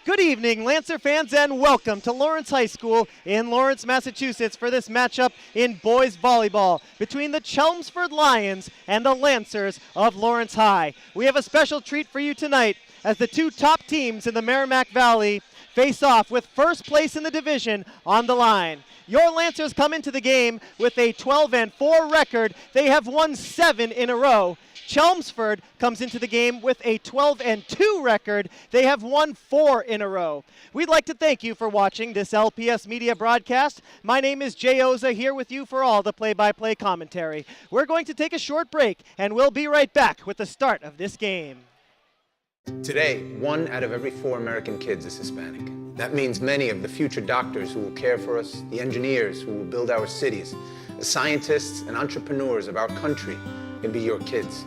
Good evening, Lancer fans, and welcome to Lawrence High School in Lawrence, Massachusetts for this matchup in boys volleyball between the Chelmsford Lions and the Lancers of Lawrence High. We have a special treat for you tonight as the two top teams in the Merrimack Valley face off with first place in the division on the line. Your Lancers come into the game with a 12-4 record. They have won 7 in a row. Chelmsford comes into the game with a 12-2 record. They have won 4 in a row. We'd like to thank you for watching this LPS Media broadcast. My name is Jay Oza, here with you for all the play-by-play commentary. We're going to take a short break, and we'll be right back with the start of this game. Today, 1 out of every 4 American kids is Hispanic. That means many of the future doctors who will care for us, the engineers who will build our cities, the scientists and entrepreneurs of our country can be your kids.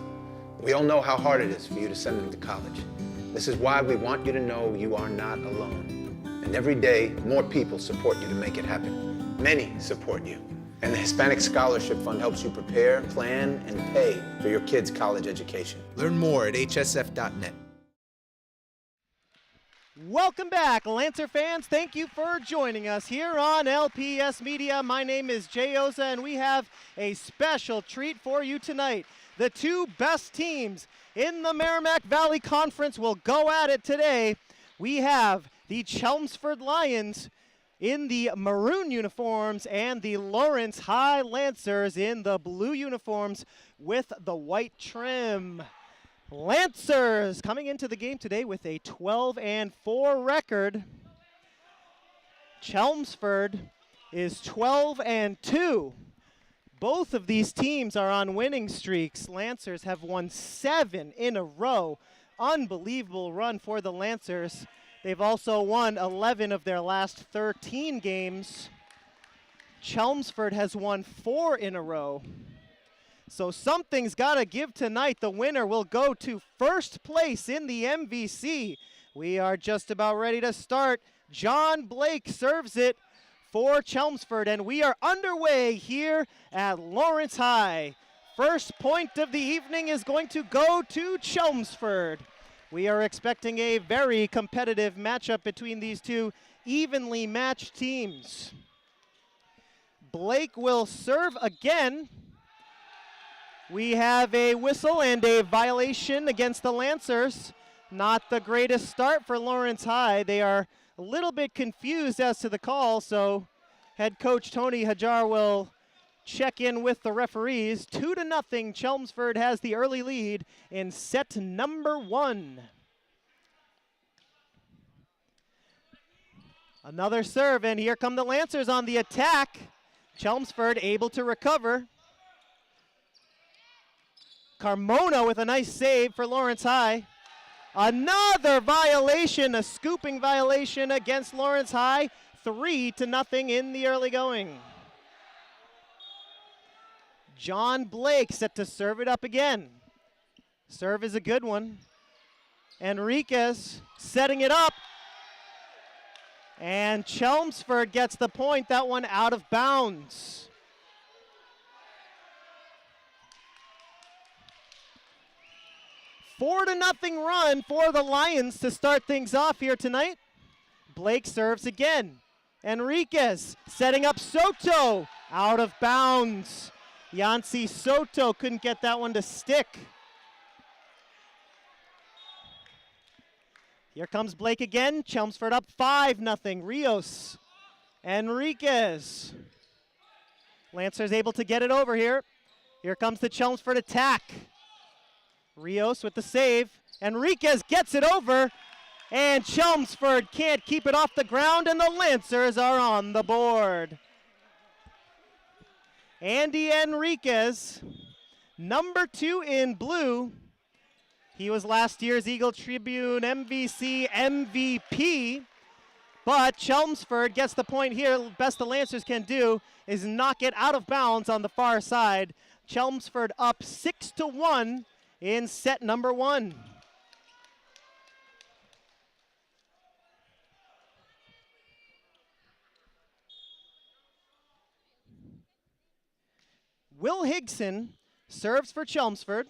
We all know how hard it is for you to send them to college. This is why we want you to know you are not alone. And every day, more people support you to make it happen. Many support you. And the Hispanic Scholarship Fund helps you prepare, plan, and pay for your kids' college education. Learn more at hsf.net. Welcome back, Lancer fans. Thank you for joining us here on LPS Media. My name is Jay Oza, and we have a special treat for you tonight. The two best teams in the Merrimack Valley Conference will go at it today. We have the Chelmsford Lions in the maroon uniforms and the Lawrence High Lancers in the blue uniforms with the white trim. Lancers coming into the game today with a 12-4 record. Chelmsford is 12-2. Both of these teams are on winning streaks. Lancers have won 7 in a row. Unbelievable run for the Lancers. They've also won 11 of their last 13 games. Chelmsford has won 4 in a row. So something's got to give tonight. The winner will go to first place in the MVC. We are just about ready to start. John Blake serves it for Chelmsford, and we are underway here at Lawrence High. First point of the evening is going to go to Chelmsford. We are expecting a very competitive matchup between these two evenly matched teams. Blake will serve again. We have a whistle and a violation against the Lancers. Not the greatest start for Lawrence High. They are a little bit confused as to the call, so head coach Tony Hajar will check in with the referees. 2-0, Chelmsford has the early lead in set number 1. Another serve, and here come the Lancers on the attack. Chelmsford able to recover. Carmona with a nice save for Lawrence High. Another violation, a scooping violation against Lawrence High. 3-0 in the early going. John Blake set to serve it up again. Serve is a good one. Enriquez setting it up. And Chelmsford gets the point. That one out of bounds. Four to nothing run for the Lions to start things off here tonight. Blake serves again. Enriquez setting up Soto, out of bounds. Yancy Soto couldn't get that one to stick. Here comes Blake again. Chelmsford up 5-0. Rios, Enriquez. Lancers able to get it over here. Here comes the Chelmsford attack. Rios with the save. Enriquez gets it over, and Chelmsford can't keep it off the ground, and the Lancers are on the board. Andy Enriquez, number 2 in blue. He was last year's Eagle Tribune MVC MVP, but Chelmsford gets the point here. Best the Lancers can do is knock it out of bounds on the far side. Chelmsford up 6-1 in set number 1. Will Higson serves for Chelmsford.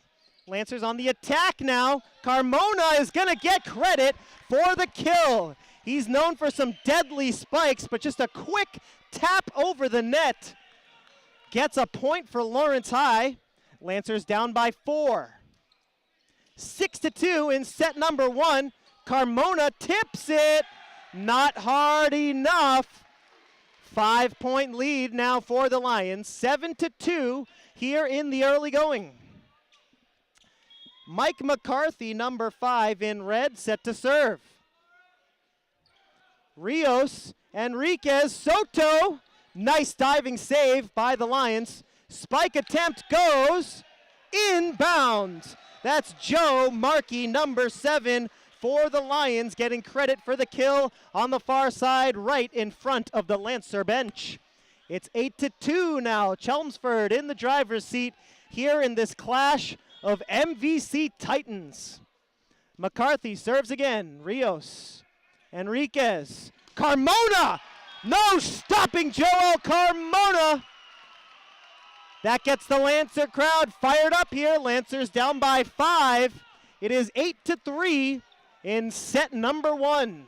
Lancers on the attack now. Carmona is gonna get credit for the kill. He's known for some deadly spikes, but just a quick tap over the net gets a point for Lawrence High. Lancers down by 4. 6-2 in set number 1. Carmona tips it. Not hard enough. 5-point lead now for the Lions. 7-2 here in the early going. Mike McCarthy, number 5 in red, set to serve. Rios, Enriquez, Soto. Nice diving save by the Lions. Spike attempt goes inbounds. That's Joe Markey, number 7 for the Lions, getting credit for the kill on the far side, right in front of the Lancer bench. It's 8-2 now. Chelmsford in the driver's seat here in this clash of MVC Titans. McCarthy serves again. Rios, Enriquez, Carmona! No stopping Joel Carmona! That gets the Lancer crowd fired up here. Lancers down by 5. It is 8-3 in set number 1.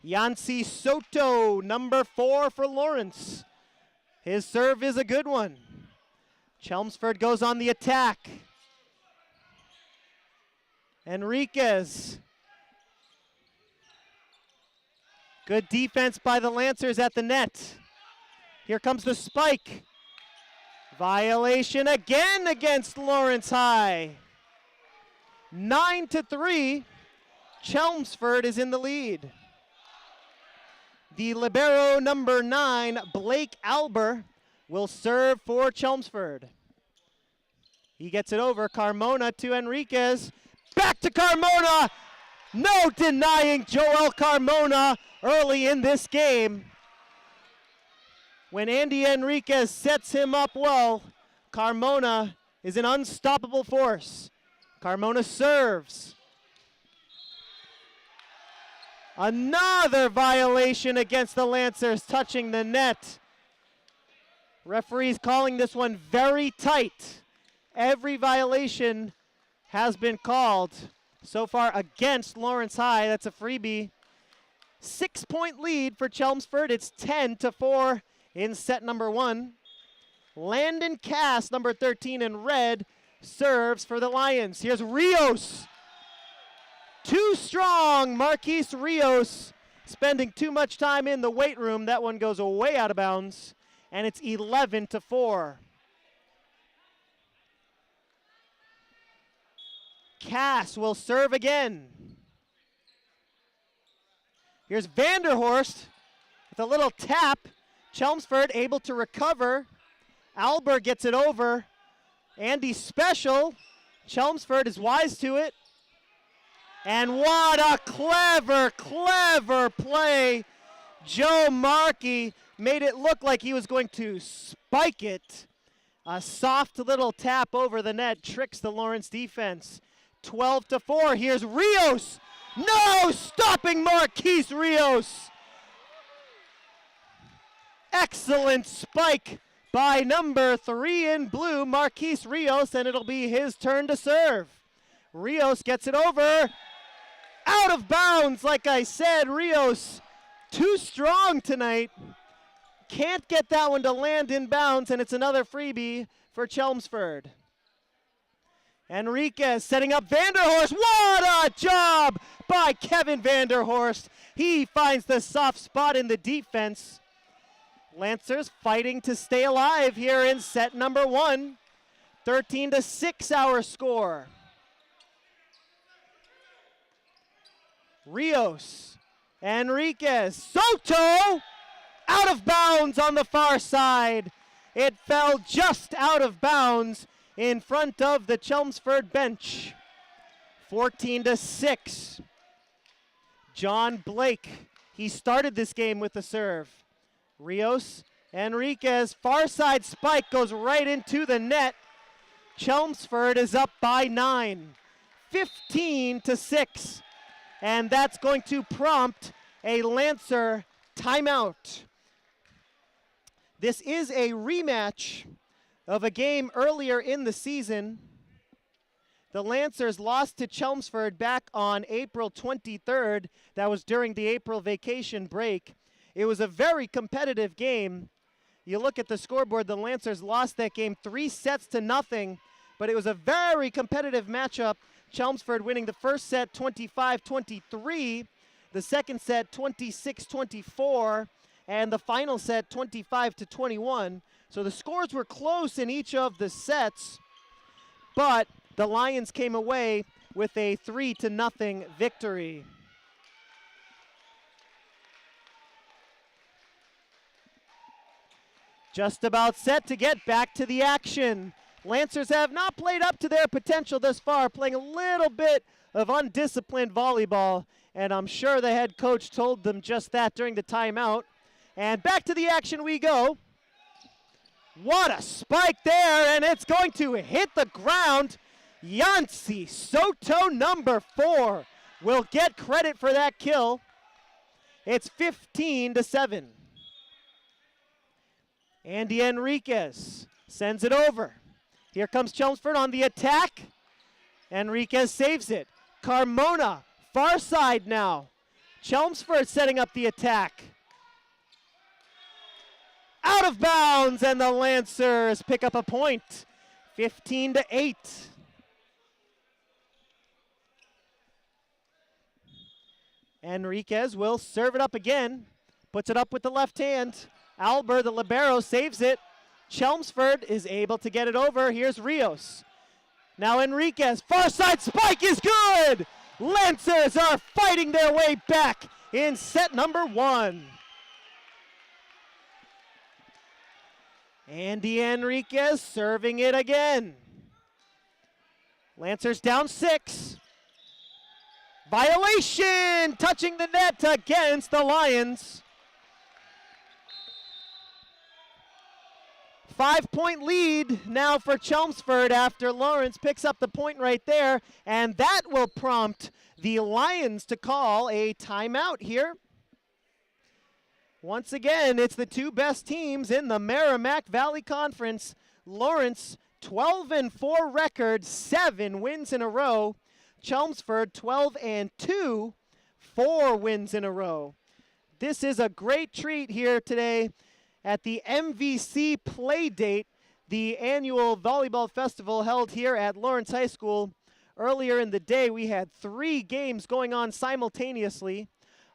Yancy Soto, number 4 for Lawrence. His serve is a good one. Chelmsford goes on the attack. Enriquez. Good defense by the Lancers at the net. Here comes the spike. Violation again against Lawrence High. 9-3. Chelmsford is in the lead. The libero number 9, Blake Alber, will serve for Chelmsford. He gets it over. Carmona to Enriquez. Back to Carmona! No denying Joel Carmona early in this game. When Andy Enriquez sets him up well, Carmona is an unstoppable force. Carmona serves. Another violation against the Lancers, touching the net. Referees calling this one very tight. Every violation has been called so far against Lawrence High. That's a freebie. 6-point lead for Chelmsford. It's 10-4 in set number 1. Landon Cass, number 13 in red, serves for the Lions. Here's Rios. Too strong, Marquise Rios, spending too much time in the weight room. That one goes way out of bounds, and it's 11-4. Cass will serve again. Here's Vanderhorst with a little tap. Chelmsford able to recover. Alber gets it over. Andy Special. Chelmsford is wise to it. And what a clever, clever play. Joe Markey made it look like he was going to spike it. A soft little tap over the net tricks the Lawrence defense. 12-4. Here's Rios. No stopping Marquise Rios. Excellent spike by number 3 in blue, Marquise Rios, and it'll be his turn to serve. Rios gets it over. Out of bounds, like I said. Rios too strong tonight. Can't get that one to land in bounds, and it's another freebie for Chelmsford. Enriquez setting up Vanderhorst. What a job by Kevin Vanderhorst. He finds the soft spot in the defense. Lancers fighting to stay alive here in set number 1. 13-6 our score. Rios, Enriquez, Soto, out of bounds on the far side. It fell just out of bounds in front of the Chelmsford bench. 14-6. John Blake, he started this game with the serve. Rios, Enriquez, far side spike goes right into the net. Chelmsford is up by 9, 15-6. And that's going to prompt a Lancer timeout. This is a rematch of a game earlier in the season. The Lancers lost to Chelmsford back on April 23rd. That was during the April vacation break. It was a very competitive game. You look at the scoreboard, the Lancers lost that game 3-0, but it was a very competitive matchup. Chelmsford winning the first set 25-23, the second set 26-24, and the final set 25-21. So the scores were close in each of the sets, but the Lions came away with a 3-0 victory. Just about set to get back to the action. Lancers have not played up to their potential thus far, playing a little bit of undisciplined volleyball, and I'm sure the head coach told them just that during the timeout. And back to the action we go. What a spike there, and it's going to hit the ground. Yancy Soto, number 4, will get credit for that kill. It's 15-7. Andy Enriquez sends it over. Here comes Chelmsford on the attack. Enriquez saves it. Carmona, far side now. Chelmsford setting up the attack. Out of bounds, and the Lancers pick up a point. 15-8. Enriquez will serve it up again. Puts it up with the left hand. Alber, the libero, saves it. Chelmsford is able to get it over. Here's Rios. Now Enriquez, far side spike is good! Lancers are fighting their way back in set number 1. Andy Enriquez serving it again. Lancers down 6. Violation, touching the net against the Lions. 5-point lead now for Chelmsford after Lawrence picks up the point right there, and that will prompt the Lions to call a timeout here. Once again, it's the two best teams in the Merrimack Valley Conference. Lawrence, 12-4 record, 7 wins in a row. Chelmsford, 12-2, 4 wins in a row. This is a great treat here today at the MVC Play Date, the annual volleyball festival held here at Lawrence High School. Earlier in the day, we had 3 games going on simultaneously.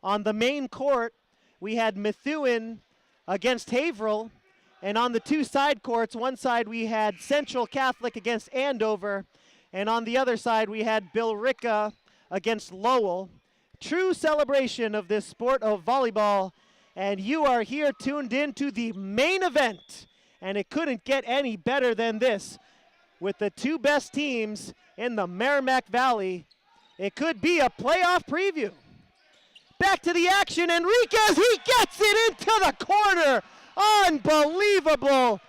On the main court, we had Methuen against Haverhill, and on the 2 side courts, one side we had Central Catholic against Andover, and on the other side we had Billerica against Lowell. True celebration of this sport of volleyball, and you are here tuned in to the main event, and it couldn't get any better than this. With the 2 best teams in the Merrimack Valley, it could be a playoff preview. Back to the action, Enriquez, he gets it into the corner. Unbelievable.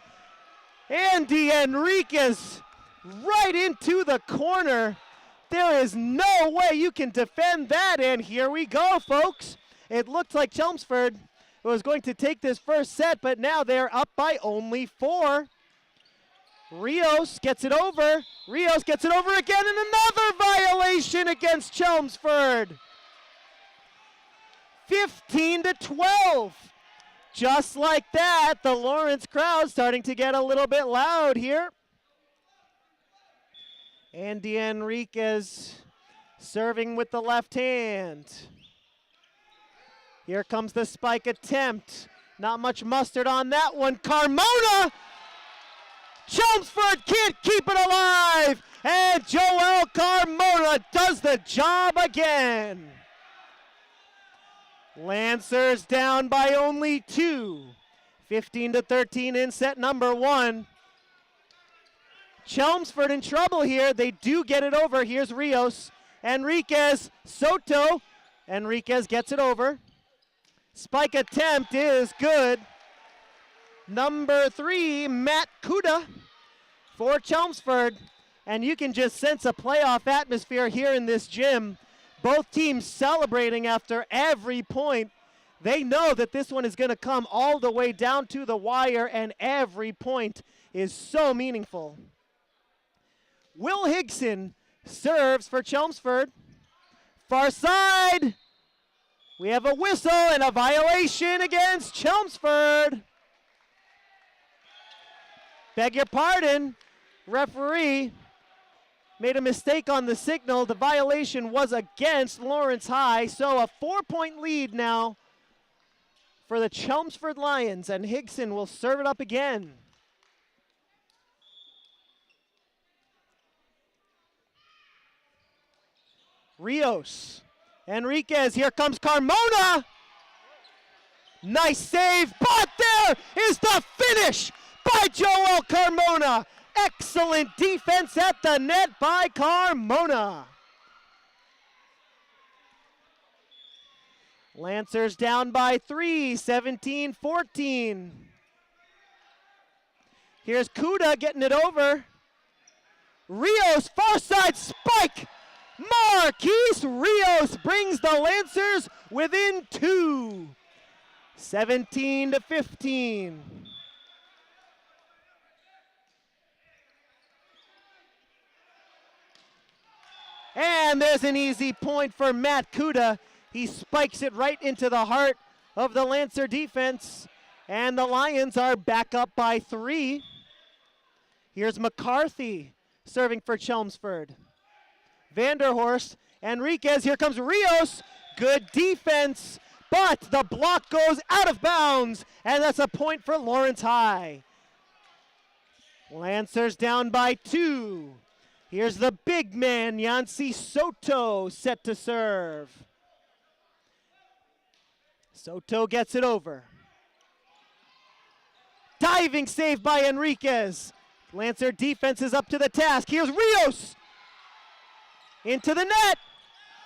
Andy Enriquez right into the corner. There is no way you can defend that, and here we go, folks. It looked like Chelmsford was going to take this first set, but now they're up by only 4. Rios gets it over. Rios gets it over again, and another violation against Chelmsford. 15-12. Just like that, the Lawrence crowd starting to get a little bit loud here. Andy Enriquez serving with the left hand. Here comes the spike attempt. Not much mustard on that one. Carmona! Chelmsford can't keep it alive! And Joel Carmona does the job again. Lancers down by only 2. 15-13 in set number 1. Chelmsford in trouble here. They do get it over. Here's Rios. Enriquez, Soto. Enriquez gets it over. Spike attempt is good. Number 3, Matt Kuda for Chelmsford. And you can just sense a playoff atmosphere here in this gym. Both teams celebrating after every point. They know that this one is going to come all the way down to the wire, and every point is so meaningful. Will Higson serves for Chelmsford. Far side. We have a whistle and a violation against Chelmsford. Beg your pardon, referee made a mistake on the signal. The violation was against Lawrence High, so a 4-point lead now for the Chelmsford Lions, and Higson will serve it up again. Rios, Enriquez, here comes Carmona. Nice save, but there is the finish by Joel Carmona. Excellent defense at the net by Carmona. Lancers down by 3, 17-14. Here's Kuda getting it over. Rios, far side spike. Marquise Rios brings the Lancers within 2, 17-15. And there's an easy point for Matt Kuda. He spikes it right into the heart of the Lancer defense. And the Lions are back up by 3. Here's McCarthy serving for Chelmsford. Vanderhorst, Enriquez, here comes Rios. Good defense, but the block goes out of bounds, and that's a point for Lawrence High. Lancers down by 2. Here's the big man, Yancy Soto, set to serve. Soto gets it over. Diving save by Enriquez. Lancer defense is up to the task. Here's Rios. Into the net.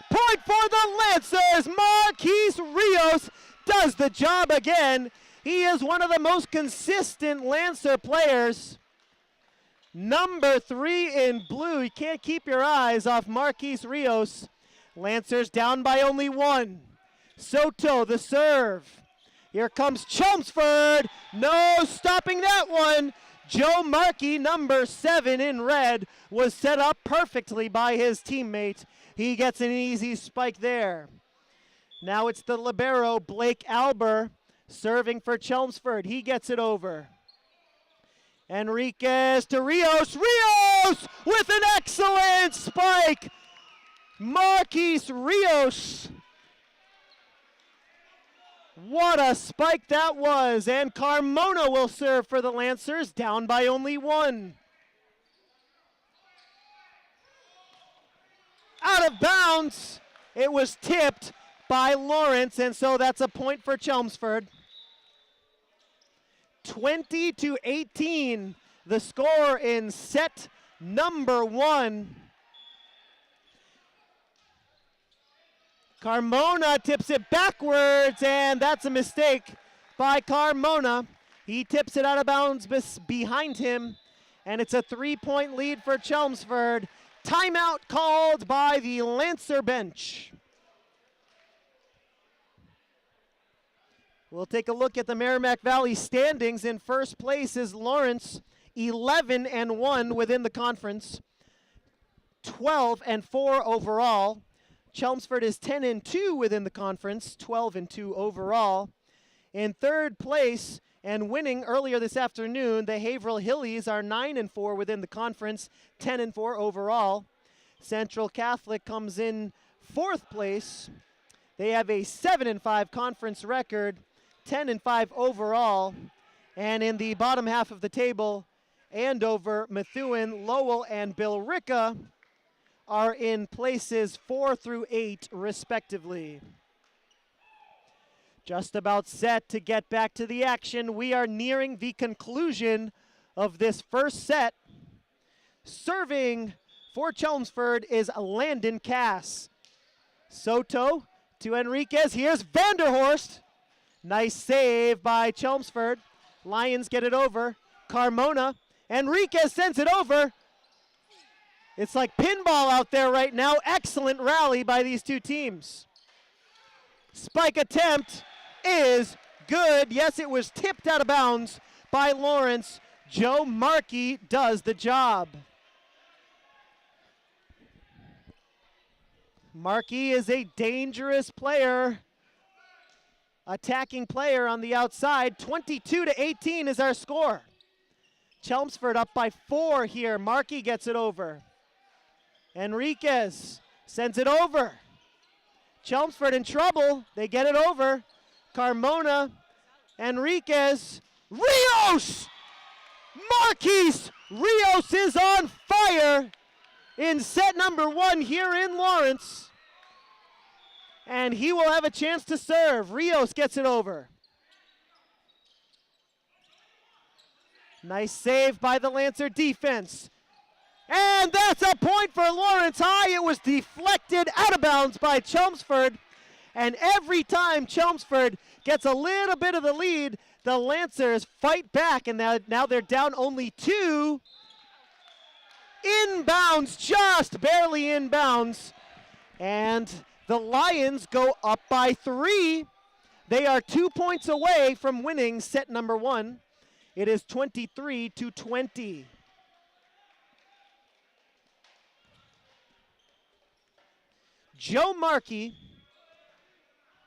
Point for the Lancers. Marquise Rios does the job again. He is one of the most consistent Lancer players. Number 3 in blue. You can't keep your eyes off Marquise Rios. Lancers down by only 1. Soto, the serve. Here comes Chelmsford. No stopping that one. Joe Markey, number 7 in red, was set up perfectly by his teammate. He gets an easy spike there. Now it's the libero, Blake Alber, serving for Chelmsford. He gets it over. Enriquez to Rios. Rios with an excellent spike. Marquise Rios. What a spike that was. And Carmona will serve for the Lancers, down by only 1. Out of bounds. It was tipped by Lawrence, and so that's a point for Chelmsford. 20-18, the score in set number 1. Carmona tips it backwards, and that's a mistake by Carmona. He tips it out of bounds behind him, and it's a 3-point lead for Chelmsford. Timeout called by the Lancer bench. We'll take a look at the Merrimack Valley standings. In first place is Lawrence, 11-1 within the conference, 12-4 overall. Chelmsford is 10-2 within the conference, 12-2 overall. In third place and winning earlier this afternoon, the Haverhill Hillies are 9-4 within the conference, 10-4 overall. Central Catholic comes in fourth place. They have a 7-5 conference record, 10-5 overall. And in the bottom half of the table, Andover, Methuen, Lowell, and Billerica are in places 4 through 8, respectively. Just about set to get back to the action. We are nearing the conclusion of this first set. Serving for Chelmsford is Landon Cass. Soto to Enriquez. Here's Vanderhorst. Nice save by Chelmsford. Lions get it over. Carmona. Enriquez sends it over. It's like pinball out there right now. Excellent rally by these two teams. Spike attempt is good. Yes, it was tipped out of bounds by Lawrence. Joe Markey does the job. Markey is a dangerous player, attacking player on the outside. 22-18 is our score. Chelmsford up by 4 here. Markey gets it over. Enriquez sends it over. Chelmsford in trouble. They get it over. Carmona, Enriquez, Rios! Marquise Rios is on fire in set number 1 here in Lawrence. And he will have a chance to serve. Rios gets it over. Nice save by the Lancer defense. And that's a point for Lawrence High. It was deflected out of bounds by Chelmsford. And every time Chelmsford gets a little bit of the lead, the Lancers fight back, and now they're down only 2. Inbounds, just barely inbounds. And the Lions go up by 3. They are 2 points away from winning set number 1. It is 23-20. Joe Markey,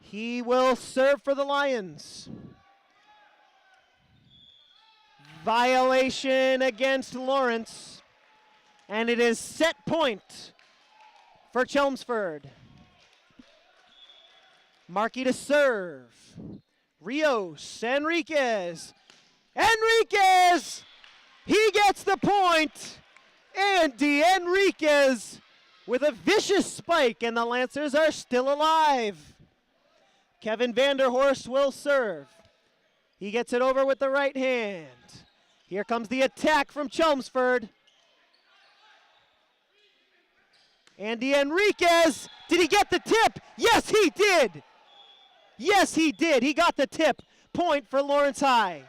he will serve for the Lions. Violation against Lawrence, and it is set point for Chelmsford. Markey to serve. Rios, Enriquez. Enriquez! He gets the point. Andy Enriquez with a vicious spike, and the Lancers are still alive. Kevin Vanderhorst will serve. He gets it over with the right hand. Here comes the attack from Chelmsford. Andy Enriquez, did he get the tip? Yes, he did. Yes, he did. He got the tip. Point for Lawrence High.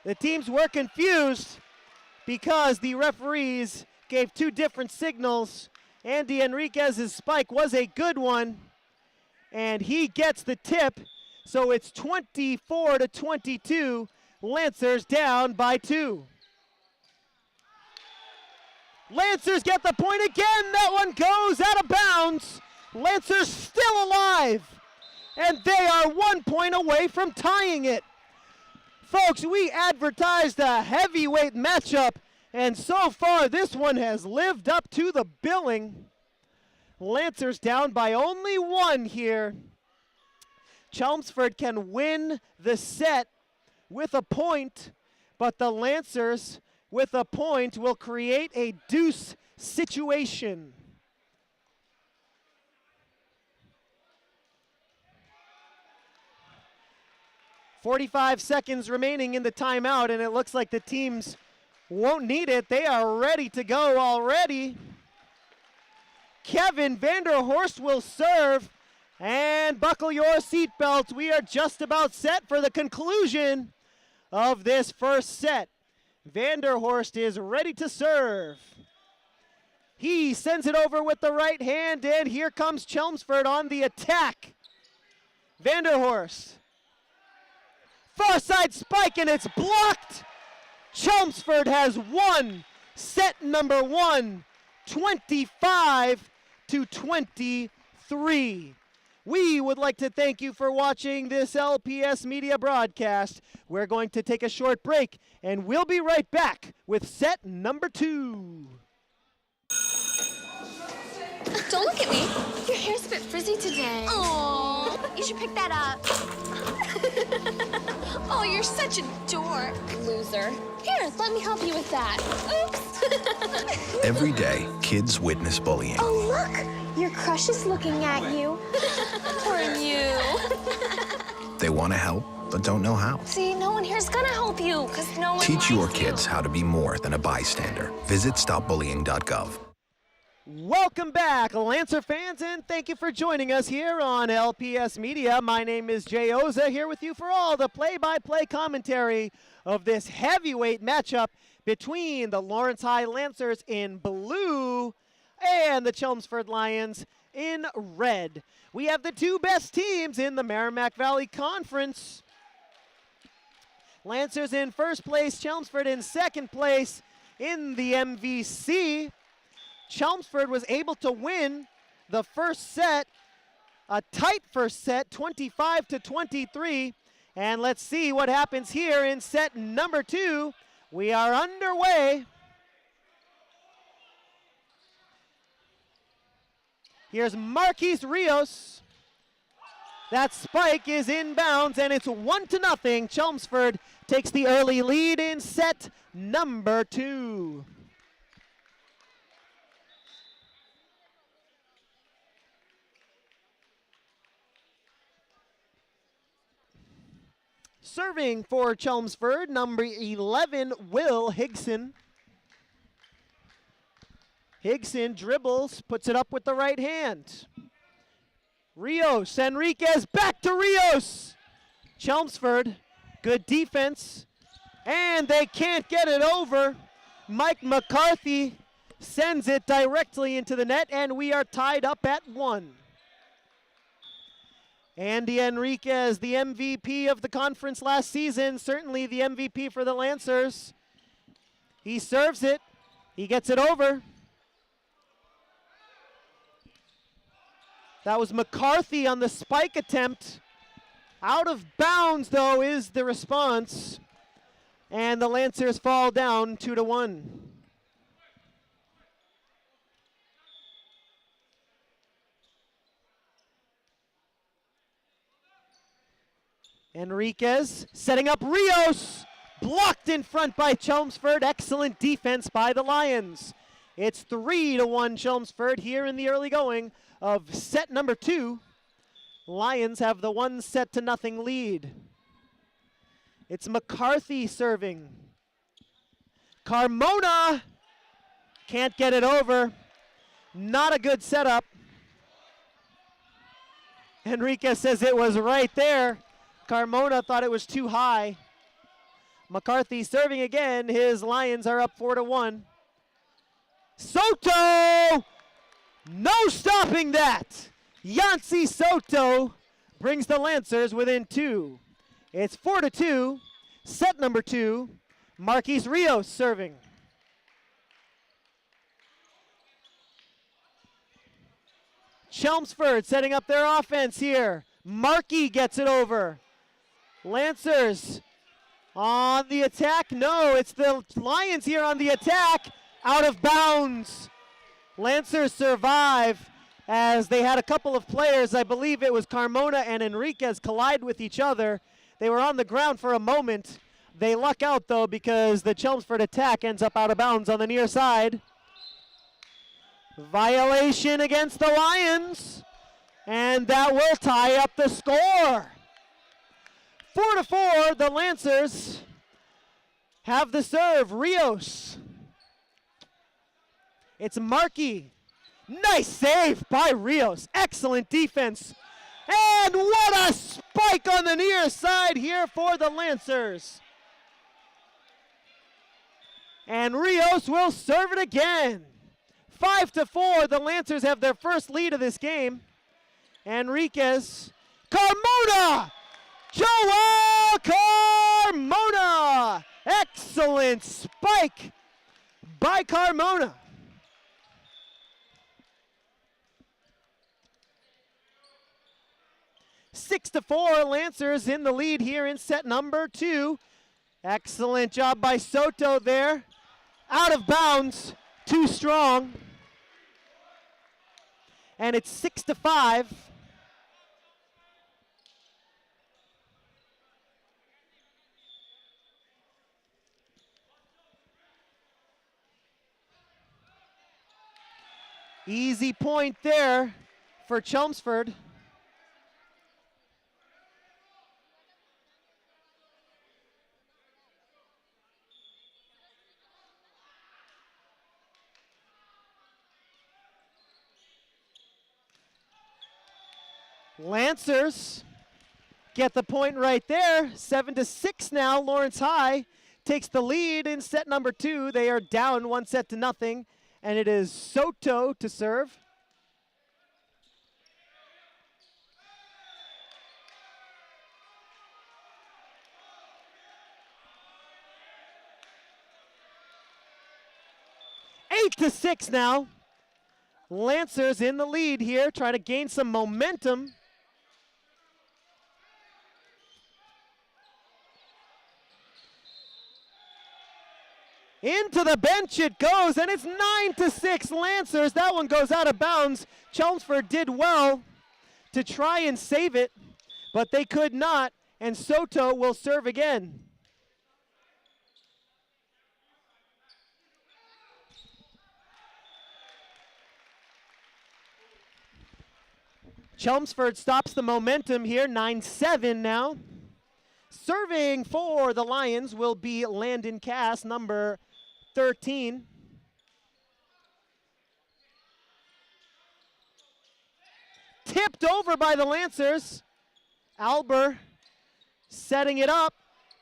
The teams were confused because the referees gave 2 different signals. Andy Enriquez's spike was a good one, and he gets the tip. So it's 24-22. Lancers down by 2. Lancers get the point again. That one goes out of bounds. Lancers still alive, and they are 1 point away from tying it. Folks, we advertised a heavyweight matchup, and so far this one has lived up to the billing. Lancers down by only 1 here. Chelmsford can win the set with a point, but the Lancers with a point will create a deuce situation. .45 seconds remaining in the timeout, and it looks like the teams won't need it. They are ready to go already. Kevin Vanderhorst will serve, and buckle your seatbelt. We are just about set for the conclusion of this first set. Vanderhorst is ready to serve. He sends it over with the right hand, and here comes Chelmsford on the attack. Vanderhorst. Far side spike, and it's blocked. Chelmsford has won set number 1, 25-23. We would like to thank you for watching this LPS media broadcast. We're going to take a short break, and we'll be right back with set number 2. Don't look at me. Your hair's a bit frizzy today. Oh, you should pick that up. Oh, you're such a dork. Loser. Here, let me help you with that. Oops. Every day, kids witness bullying. Oh, look. Your crush is looking at you. Poor you. They want to help, but don't know how. See, no one here's gonna help you, because no one Teach your likes kids how to be more than a bystander. Visit stopbullying.gov. Welcome back, Lancer fans, and thank you for joining us here on LPS Media. My name is Jay Oza, here with you for all the play-by-play commentary of this heavyweight matchup between the Lawrence High Lancers in blue and the Chelmsford Lions in red. We have the 2 best teams in the Merrimack Valley Conference. Lancers in first place, Chelmsford in second place in the MVC. Chelmsford was able to win the first set, a tight first set, 25-23. And let's see what happens here in set number 2. We are underway. Here's Marquise Rios. That spike is inbounds, and it's 1-0. Chelmsford takes the early lead in set number 2. Serving for Chelmsford, number 11, Will Higson. Higson dribbles, puts it up with the right hand. Rios, Enriquez, back to Rios. Chelmsford, good defense, and they can't get it over. Mike McCarthy sends it directly into the net, and we are tied up at 1. Andy Enriquez, the MVP of the conference last season, certainly the MVP for the Lancers. He serves it, he gets it over. That was McCarthy on the spike attempt. Out of bounds, though, is the response. And the Lancers fall down 2-1. Enriquez setting up Rios. Blocked in front by Chelmsford. Excellent defense by the Lions. It's 3-1 Chelmsford here in the early going of set number 2. Lions have the 1-0 lead. It's McCarthy serving. Carmona can't get it over. Not a good setup. Enriquez says it was right there. Carmona thought it was too high. McCarthy serving again. His Lions are up 4-1. Soto! No stopping that! Yancy Soto brings the Lancers within 2. It's 4-2. Set number 2. Marquise Rios serving. Chelmsford setting up their offense here. Markey gets it over. Lancers on the attack. No, it's the Lions here on the attack. Out of bounds. Lancers survive as they had a couple of players, I believe it was Carmona and Enriquez, collide with each other. They were on the ground for a moment. They luck out, though, because the Chelmsford attack ends up out of bounds on the near side. Violation against the Lions, and that will tie up the score. 4-4, the Lancers have the serve. Rios. It's Markey. Nice save by Rios. Excellent defense. And what a spike on the near side here for the Lancers. And Rios will serve it again. 5-4, the Lancers have their first lead of this game. Enriquez. Carmona! Joel Carmona! Excellent spike by Carmona. 6-4, Lancers in the lead here in set number 2. Excellent job by Soto there. Out of bounds, too strong. And it's 6-5. Easy point there for Chelmsford. Lancers get the point right there. 7-6 now. Lawrence High takes the lead in set number 2. They are down 1-0, and it is Soto to serve. Eight to 6 now. Lancers in the lead here, trying to gain some momentum. Into the bench it goes, and it's 9-6 Lancers. That one goes out of bounds. Chelmsford did well to try and save it, but they could not, and Soto will serve again. Chelmsford stops the momentum here, 9-7 now. Serving for the Lions will be Landon Cass, number 13. Tipped over by the Lancers. Alber setting it up.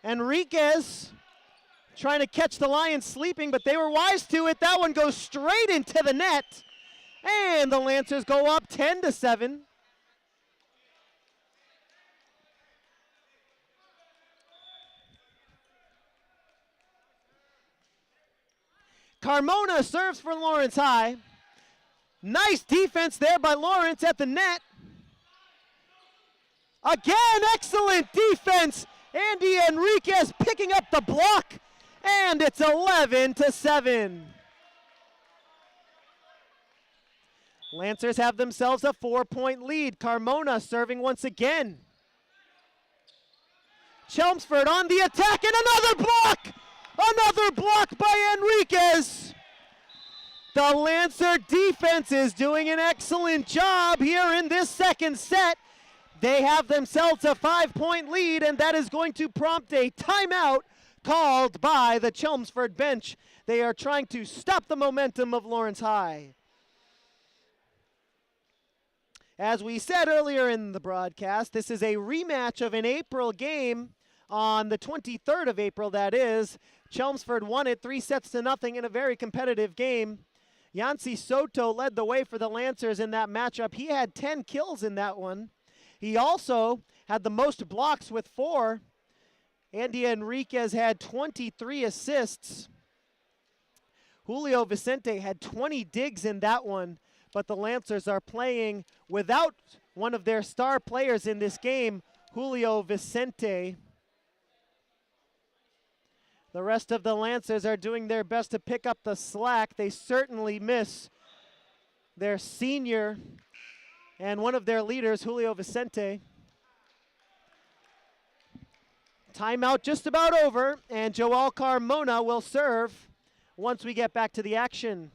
Enriquez trying to catch the Lions sleeping, but they were wise to it. That one goes straight into the net. And the Lancers go up 10-7. Carmona serves for Lawrence High. Nice defense there by Lawrence at the net. Again, excellent defense. Andy Enriquez picking up the block, and it's 11-7. Lancers have themselves a 4-point lead. Carmona serving once again. Chelmsford on the attack, and another block! Another block by Enriquez. The Lancer defense is doing an excellent job here in this second set. They have themselves a 5-point lead, and that is going to prompt a timeout called by the Chelmsford bench. They are trying to stop the momentum of Lawrence High. As we said earlier in the broadcast, this is a rematch of an April game on the 23rd of April, that is. Chelmsford won it 3-0 in a very competitive game. Yancy Soto led the way for the Lancers in that matchup. He had 10 kills in that one. He also had the most blocks with 4. Andy Enriquez had 23 assists. Julio Vicente had 20 digs in that one, but the Lancers are playing without one of their star players in this game, Julio Vicente. The rest of the Lancers are doing their best to pick up the slack. They certainly miss their senior and one of their leaders, Julio Vicente. Timeout just about over, and Joel Carmona will serve once we get back to the action.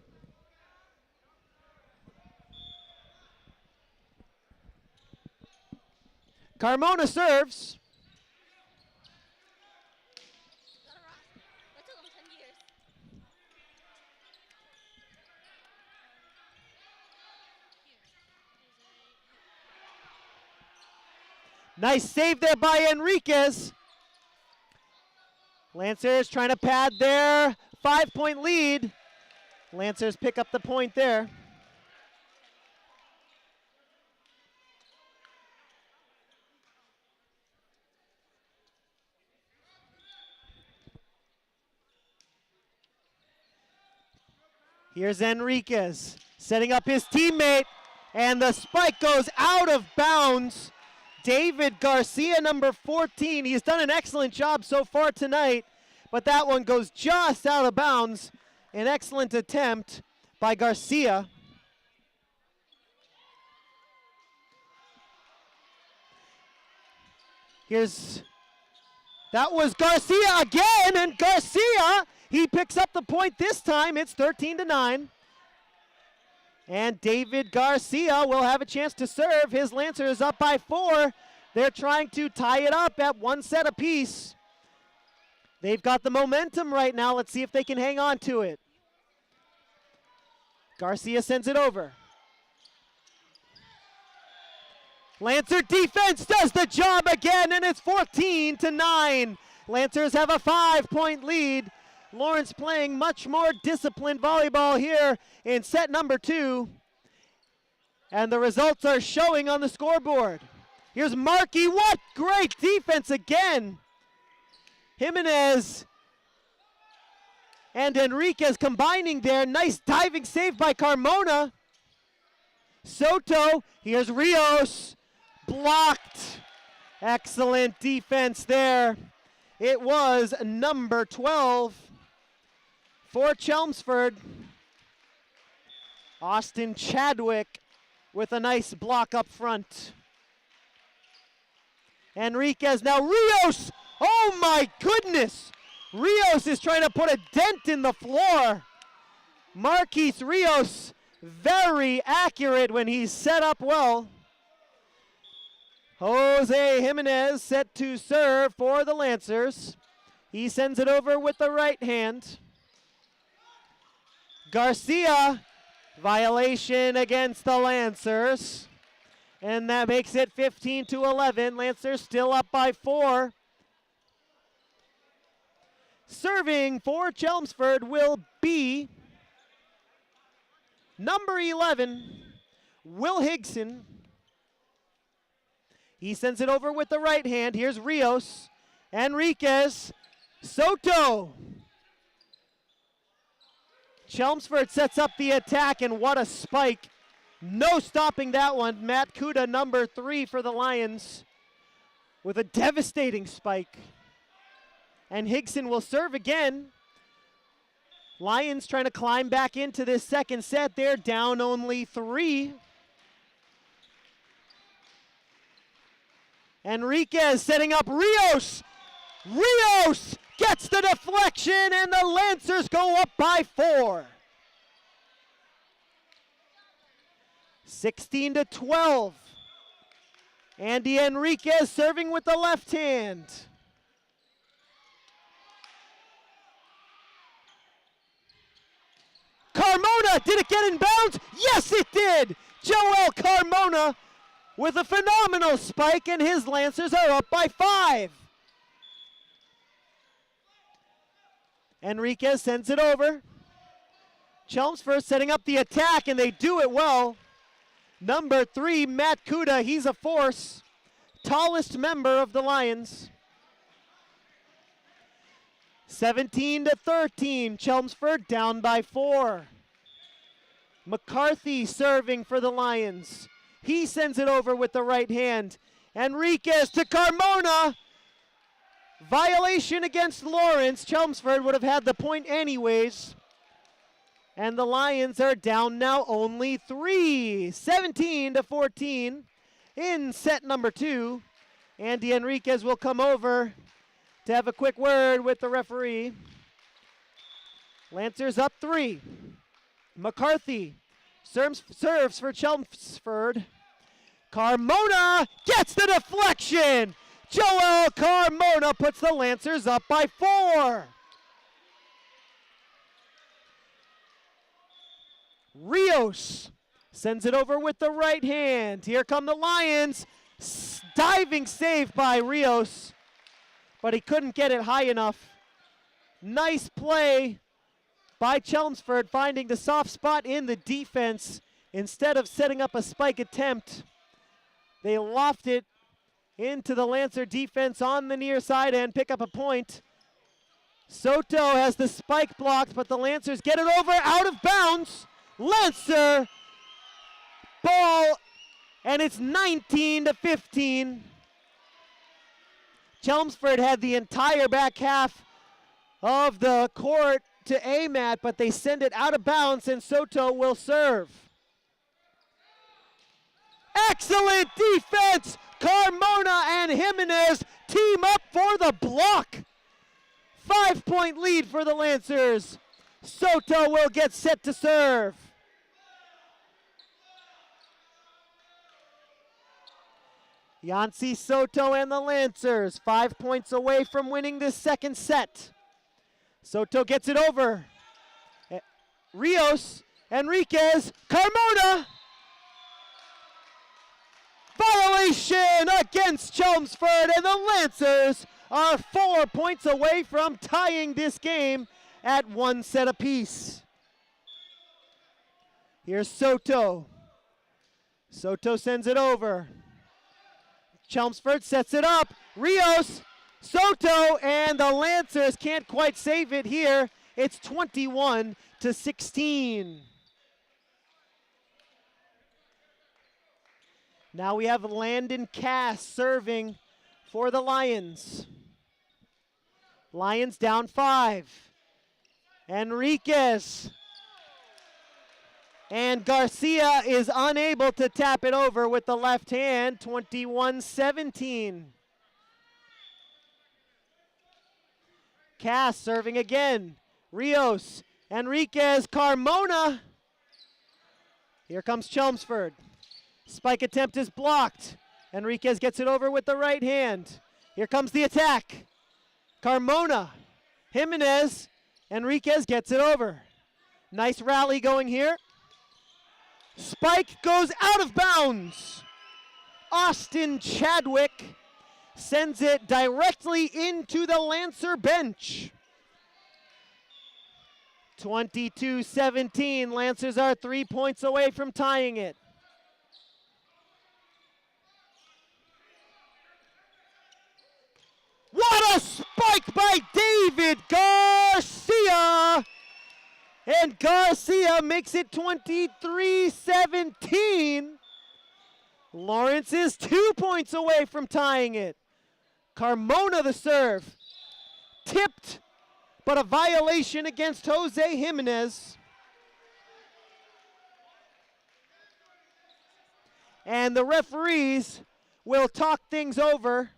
Carmona serves. Nice save there by Enriquez. Lancers trying to pad their 5-point lead. Lancers pick up the point there. Here's Enriquez setting up his teammate, and the spike goes out of bounds. David Garcia, number 14. He's done an excellent job so far tonight, but that one goes just out of bounds. An excellent attempt by Garcia. That was Garcia again, and Garcia, he picks up the point this time. It's 13-9. And David Garcia will have a chance to serve. His Lancer is up by 4. They're trying to tie it up at 1 set apiece. They've got the momentum right now. Let's see if they can hang on to it. Garcia sends it over. Lancer defense does the job again, and it's 14-9. Lancers have a 5-point lead. Lawrence playing much more disciplined volleyball here in set number 2. And the results are showing on the scoreboard. Here's Markey. What great defense again. Jimenez and Enriquez combining there. Nice diving save by Carmona. Soto, here's Rios, blocked. Excellent defense there. It was number 12 for Chelmsford. Austin Chadwick with a nice block up front. Enriquez, now Rios! Oh my goodness! Rios is trying to put a dent in the floor. Marquis Rios, very accurate when he's set up well. Jose Jimenez set to serve for the Lancers. He sends it over with the right hand. Garcia, violation against the Lancers. And that makes it 15-11. Lancers still up by 4. Serving for Chelmsford will be number 11, Will Higson. He sends it over with the right hand. Here's Rios. Enriquez. Soto. Chelmsford sets up the attack, and what a spike. No stopping that one. Matt Kuda, number 3 for the Lions, with a devastating spike. And Higson will serve again. Lions trying to climb back into this second set. They're down only 3. Enriquez setting up Rios. Rios gets the deflection, and the Lancers go up by 4. 16-12. Andy Enriquez serving with the left hand. Carmona, did it get in bounds? Yes, it did. Joel Carmona with a phenomenal spike, and his Lancers are up by 5. Enriquez sends it over. Chelmsford setting up the attack, and they do it well. Number 3, Matt Kuda, he's a force. Tallest member of the Lions. 17-13, Chelmsford down by 4. McCarthy serving for the Lions. He sends it over with the right hand. Enriquez to Carmona. Violation against Lawrence. Chelmsford would have had the point anyways. And the Lions are down now only 3. 17-14 in set number 2. Andy Enriquez will come over to have a quick word with the referee. Lancers up 3. McCarthy serves for Chelmsford. Carmona gets the deflection. Joel Carmona puts the Lancers up by 4. Rios sends it over with the right hand. Here come the Lions. Diving save by Rios, but he couldn't get it high enough. Nice play by Chelmsford, finding the soft spot in the defense. Instead of setting up a spike attempt, they loft it into the Lancer defense on the near side and pick up a point. Soto has the spike blocked, but the Lancers get it over out of bounds. Lancer ball, and it's 19-15. Chelmsford had the entire back half of the court to aim at, but they send it out of bounds, and Soto will serve. Excellent defense! Carmona and Jimenez team up for the block. 5-point lead for the Lancers. Soto will get set to serve. Yancy Soto and the Lancers 5 points away from winning this second set. Soto gets it over. Rios, Enriquez, Carmona. Violation against Chelmsford, and the Lancers are 4 points away from tying this game at 1 set apiece. Here's Soto. Soto sends it over. Chelmsford sets it up. Rios, Soto, and the Lancers can't quite save it here. It's 21-16. Now we have Landon Cass serving for the Lions. Lions down 5. Enriquez. And Garcia is unable to tap it over with the left hand, 21-17. Cass serving again. Rios, Enriquez, Carmona. Here comes Chelmsford. Spike attempt is blocked. Enriquez gets it over with the right hand. Here comes the attack. Carmona, Jimenez, Enriquez gets it over. Nice rally going here. Spike goes out of bounds. Austin Chadwick sends it directly into the Lancer bench. 22-17. Lancers are 3 points away from tying it. What a spike by David Garcia! And Garcia makes it 23-17. Lawrence is 2 points away from tying it. Carmona the serve. Tipped, but a violation against Jose Jimenez. And the referees will talk things over.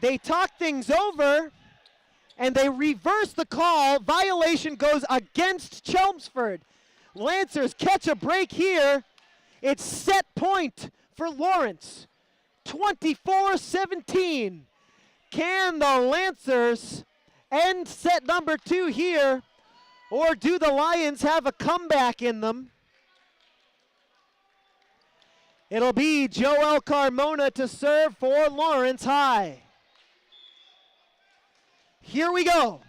They talk things over, and they reverse the call. Violation goes against Chelmsford. Lancers catch a break here. It's set point for Lawrence. 24-17. Can the Lancers end set number 2 here, or do the Lions have a comeback in them? It'll be Joel Carmona to serve for Lawrence High. Here we go.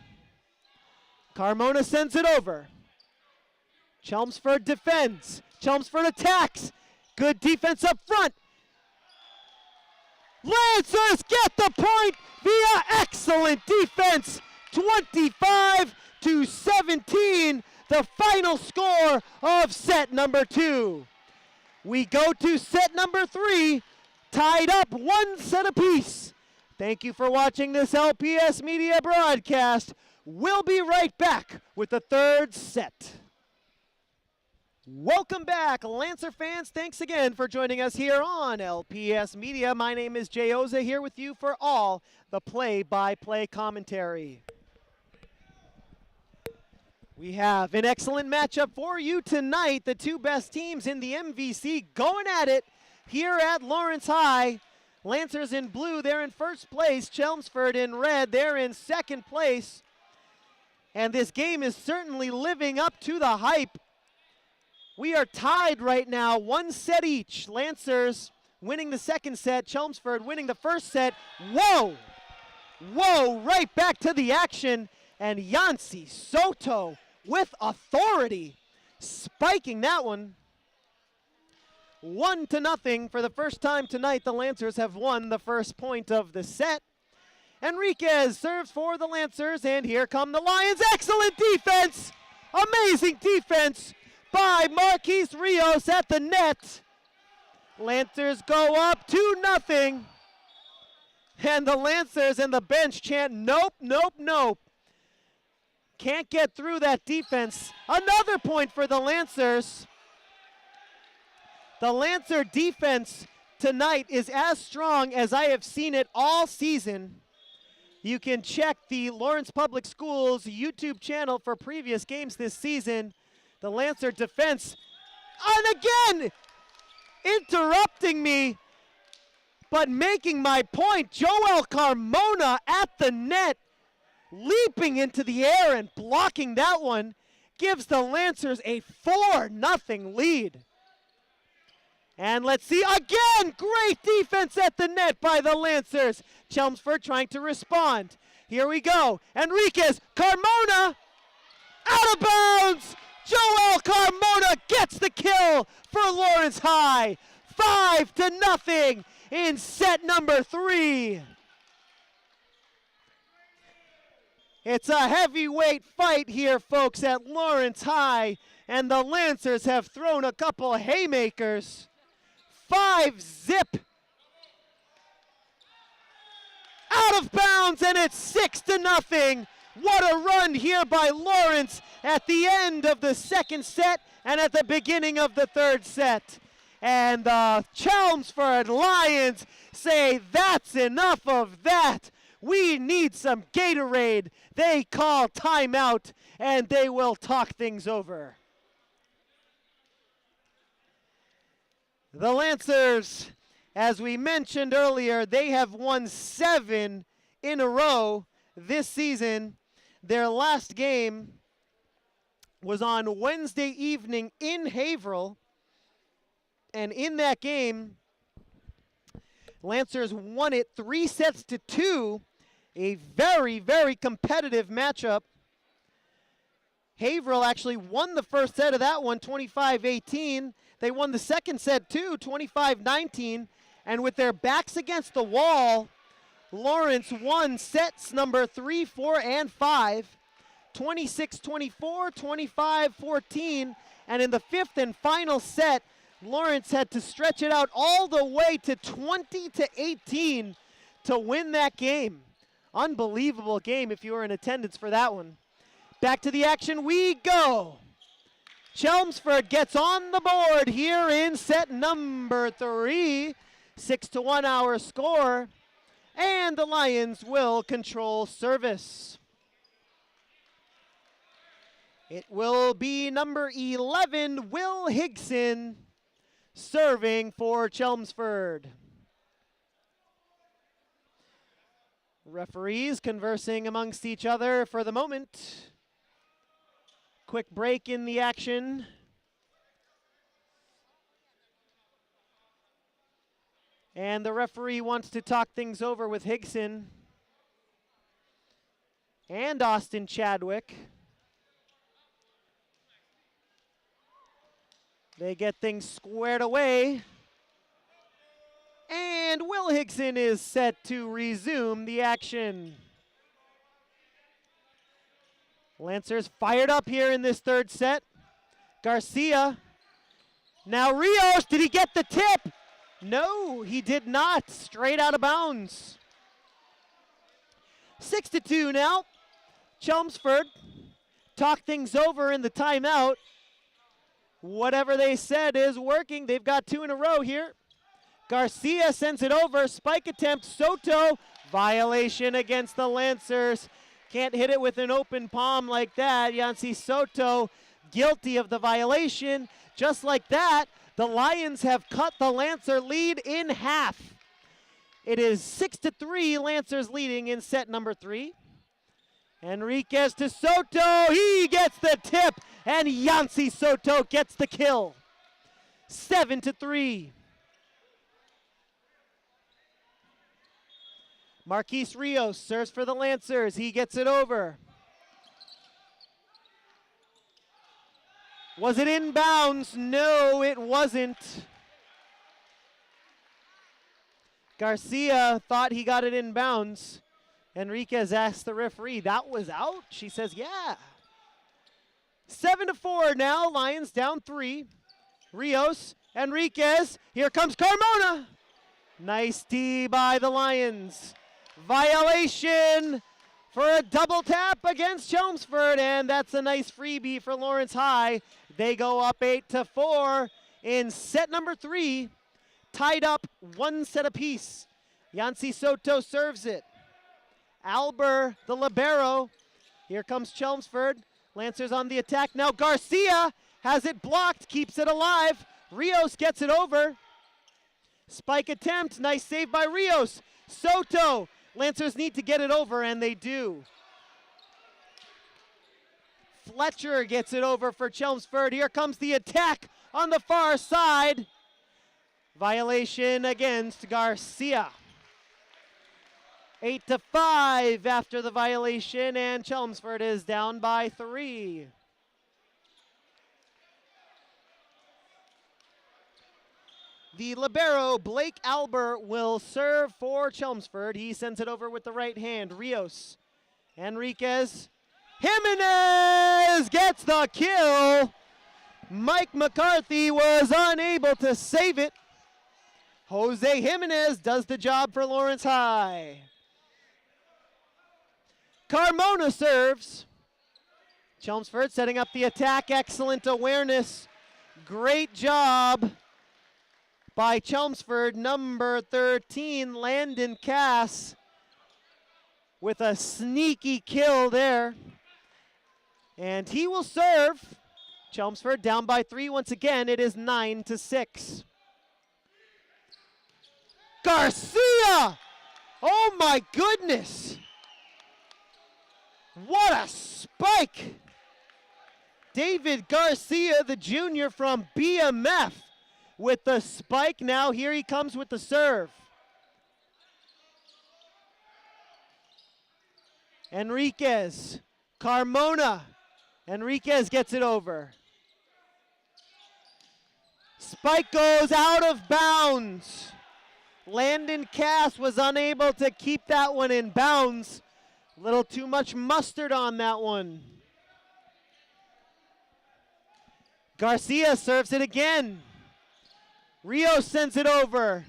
Carmona sends it over. Chelmsford defends. Chelmsford attacks. Good defense up front. Lancers get the point via excellent defense. 25-17, the final score of set number 2. We go to set number 3, tied up 1 set apiece. Thank you for watching this LPS Media broadcast. We'll be right back with the 3rd set. Welcome back, Lancer fans. Thanks again for joining us here on LPS Media. My name is Jay Oza, here with you for all the play-by-play commentary. We have an excellent matchup for you tonight. The 2 best teams in the MVC going at it here at Lawrence High. Lancers in blue, they're in first place. Chelmsford in red, they're in second place. And this game is certainly living up to the hype. We are tied right now, 1 set each. Lancers winning the second set, Chelmsford winning the first set. Whoa! Whoa, right back to the action. And Yancy Soto with authority, spiking that one. 1-0 for the first time tonight. The Lancers have won the first point of the set. Enriquez serves for the Lancers, and here come the Lions. Excellent defense! Amazing defense by Marquise Rios at the net. Lancers go up 2-0. And the Lancers and the bench chant, nope, nope, nope. Can't get through that defense. Another point for the Lancers. The Lancer defense tonight is as strong as I have seen it all season. You can check the Lawrence Public Schools YouTube channel for previous games this season. The Lancer defense, and again, interrupting me, but making my point. Joel Carmona at the net, leaping into the air and blocking that one, gives the Lancers a 4-0 lead. And let's see, again, great defense at the net by the Lancers. Chelmsford trying to respond. Here we go. Enriquez, Carmona, out of bounds. Joel Carmona gets the kill for Lawrence High. 5-0 in set number 3. It's a heavyweight fight here, folks, at Lawrence High, and the Lancers have thrown a couple haymakers. 5-zip. Out of bounds, and it's 6-0. What a run here by Lawrence at the end of the second set and at the beginning of the third set. And the Chelmsford Lions say, that's enough of that. We need some Gatorade. They call timeout, and they will talk things over. The Lancers, as we mentioned earlier, they have won 7 in a row this season. Their last game was on Wednesday evening in Haverhill. And in that game, Lancers won it 3-2. A very, very competitive matchup. Haverhill actually won the first set of that one, 25-18. They won the second set too, 25-19. And with their backs against the wall, Lawrence won sets number 3, 4, and 5, 26-24, 25-14. And in the fifth and final set, Lawrence had to stretch it out all the way to 20-18 to win that game. Unbelievable game if you were in attendance for that one. Back to the action we go. Chelmsford gets on the board here in set number 3. 6-1 our score. And the Lions will control service. It will be number 11, Will Higson, serving for Chelmsford. Referees conversing amongst each other for the moment. Quick break in the action. And the referee wants to talk things over with Higson and Austin Chadwick. They get things squared away. And Will Higson is set to resume the action. Lancers fired up here in this third set. Garcia. Now Rios, did he get the tip? No, he did not. Straight out of bounds. 6-2 now. Chelmsford talk things over in the timeout. Whatever they said is working. They've got 2 in a row here. Garcia sends it over. Spike attempt. Soto. Violation against the Lancers. Can't hit it with an open palm like that. Yancy Soto guilty of the violation. Just like that, the Lions have cut the Lancer lead in half. It is 6-3, Lancers leading in set number 3. Enriquez to Soto. He gets the tip, and Yancy Soto gets the kill. 7-3. Marquise Rios serves for the Lancers. He gets it over. Was it inbounds? No, it wasn't. Garcia thought he got it inbounds. Enriquez asked the referee, that was out? She says, yeah. 7-4 now, Lions down 3. Rios, Enriquez, here comes Carmona. Nice D by the Lions. Violation for a double tap against Chelmsford, and that's a nice freebie for Lawrence High. They go up 8-4 in set number 3, tied up 1 set apiece. Yancy Soto serves it. Alber, the libero. Here comes Chelmsford. Lancers on the attack now. Garcia has it blocked, keeps it alive. Rios gets it over. Spike attempt, nice save by Rios. Soto, Lancers need to get it over, and they do. Fletcher gets it over for Chelmsford. Here comes the attack on the far side. Violation against Garcia. 8-5 after the violation, and Chelmsford is down by 3. The libero, Blake Albert, will serve for Chelmsford. He sends it over with the right hand. Rios Enriquez. Jimenez gets the kill. Mike McCarthy was unable to save it. Jose Jimenez does the job for Lawrence High. Carmona serves. Chelmsford setting up the attack. Excellent awareness. Great job by Chelmsford. Number 13, Landon Cass, with a sneaky kill there. And he will serve. Chelmsford down by 3 once again. It is 9-6. Garcia! Oh my goodness! What a spike! David Garcia, the junior from BMF, with the spike. Now here he comes with the serve. Enriquez, Carmona. Enriquez gets it over. Spike goes out of bounds. Landon Cass was unable to keep that one in bounds. A little too much mustard on that one. Garcia serves it again. Rios sends it over.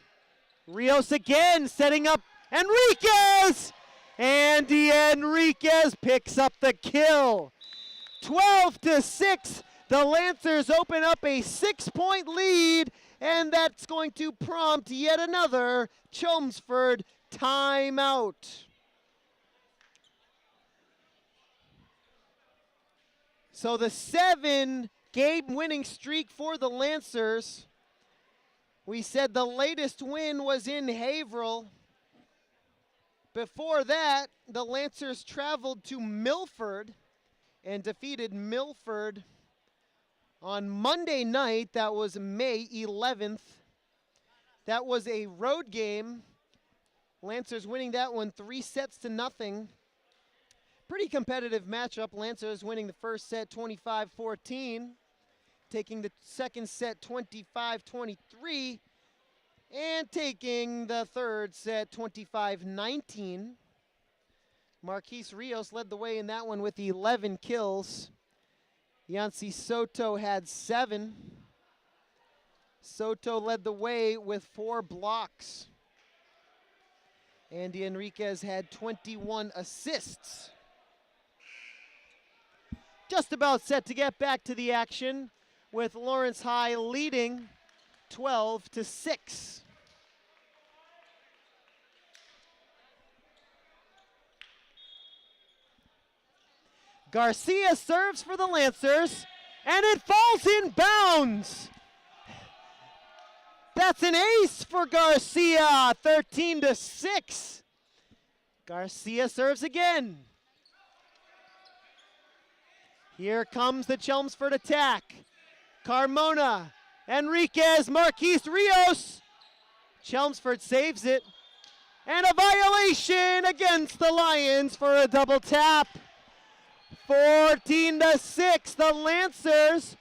Rios again setting up Enriquez! Andy Enriquez picks up the kill. 12-6. The Lancers open up a 6-point lead, and that's going to prompt yet another Chelmsford timeout. So the 7-game winning streak for the Lancers. We said the latest win was in Haverhill. Before that, the Lancers traveled to Milford and defeated Milford on Monday night. That was May 11th. That was a road game. Lancers winning that one 3-0. Pretty competitive matchup. Lancers winning the first set 25-14, taking the second set 25-23, and taking the third set 25-19. Marquise Rios led the way in that one with 11 kills. Yancy Soto had 7. Soto led the way with 4 blocks. Andy Enriquez had 21 assists. Just about set to get back to the action, with Lawrence High leading 12-6. Garcia serves for the Lancers, and it falls in bounds. That's an ace for Garcia, 13-6. Garcia serves again. Here comes the Chelmsford attack. Carmona, Enriquez, Marquise Rios. Chelmsford saves it. And a violation against the Lions for a double tap. 14-6, the Lancers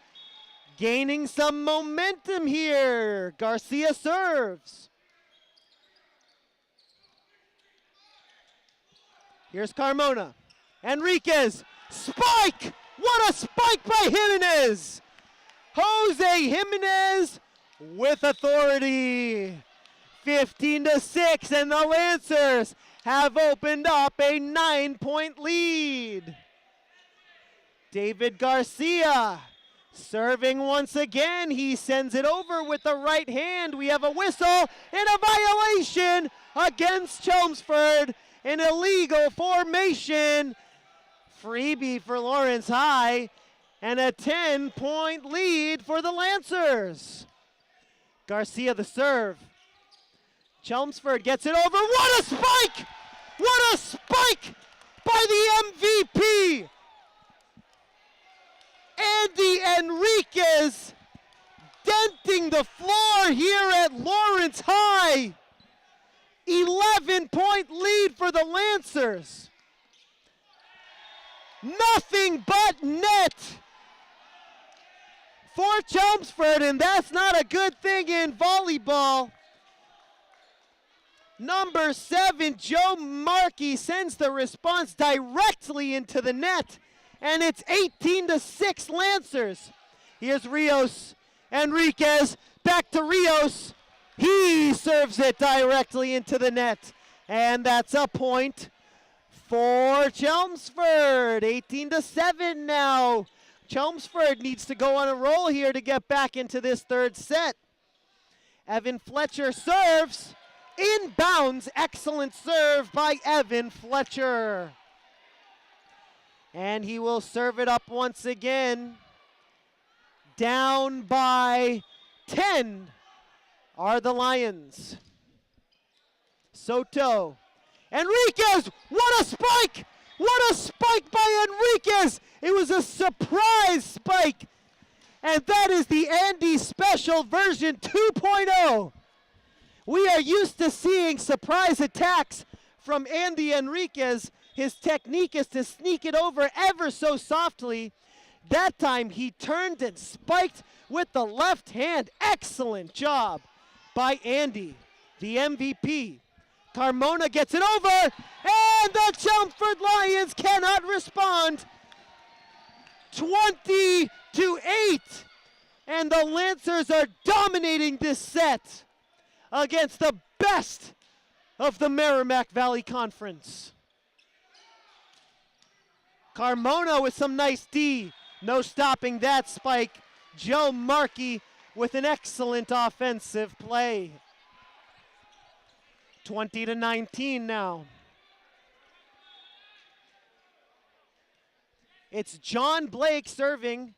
gaining some momentum here. Garcia serves. Here's Carmona. Enriquez, spike! What a spike by Jimenez! Jose Jimenez with authority. 15-6, and the Lancers have opened up a 9-point lead. David Garcia serving once again. He sends it over with the right hand. We have a whistle and a violation against Chelmsford. An illegal formation. Freebie for Lawrence High, and a 10-point lead for the Lancers. Garcia the serve. Chelmsford gets it over. What a spike! What a spike by the MVP! Andy Enriquez denting the floor here at Lawrence High. 11-point lead for the Lancers. Nothing but net for Chelmsford, and that's not a good thing in volleyball. Number 7, Joe Markey sends the response directly into the net, and it's 18-6 Lancers. Here's Rios. Enriquez, back to Rios. He serves it directly into the net, and that's a point for Chelmsford. 18-7 now. Chelmsford needs to go on a roll here to get back into this third set. Evan Fletcher serves. Inbounds, excellent serve by Evan Fletcher. And he will serve it up once again. Down by 10 are the Lions. Soto. Enriquez, what a spike! What a spike by Enriquez! It was a surprise spike. And that is the Andy Special version 2.0. We are used to seeing surprise attacks from Andy Enriquez. His technique is to sneak it over ever so softly. That time he turned and spiked with the left hand. Excellent job by Andy, the MVP. Carmona gets it over, and the Chelmsford Lions cannot respond. 20-8, and the Lancers are dominating this set against the best of the Merrimack Valley Conference. Carmona with some nice D. No stopping that spike. Joe Markey with an excellent offensive play. 20-19 now. It's John Blake serving.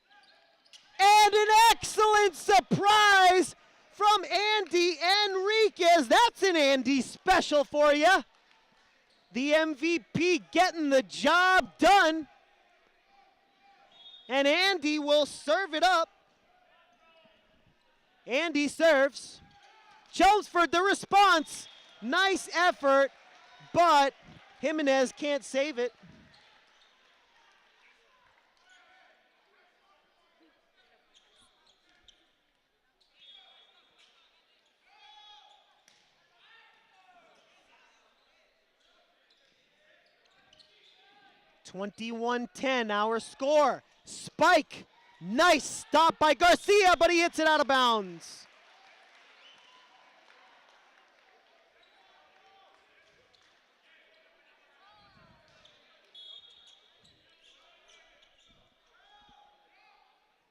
And an excellent surprise from Andy Enriquez. That's an Andy special for you. The MVP getting the job done. And Andy will serve it up. Andy serves. Chelmsford the response. Nice effort, but Jimenez can't save it. (21-10) our score. Spike. Nice stop by Garcia, but he hits it out of bounds.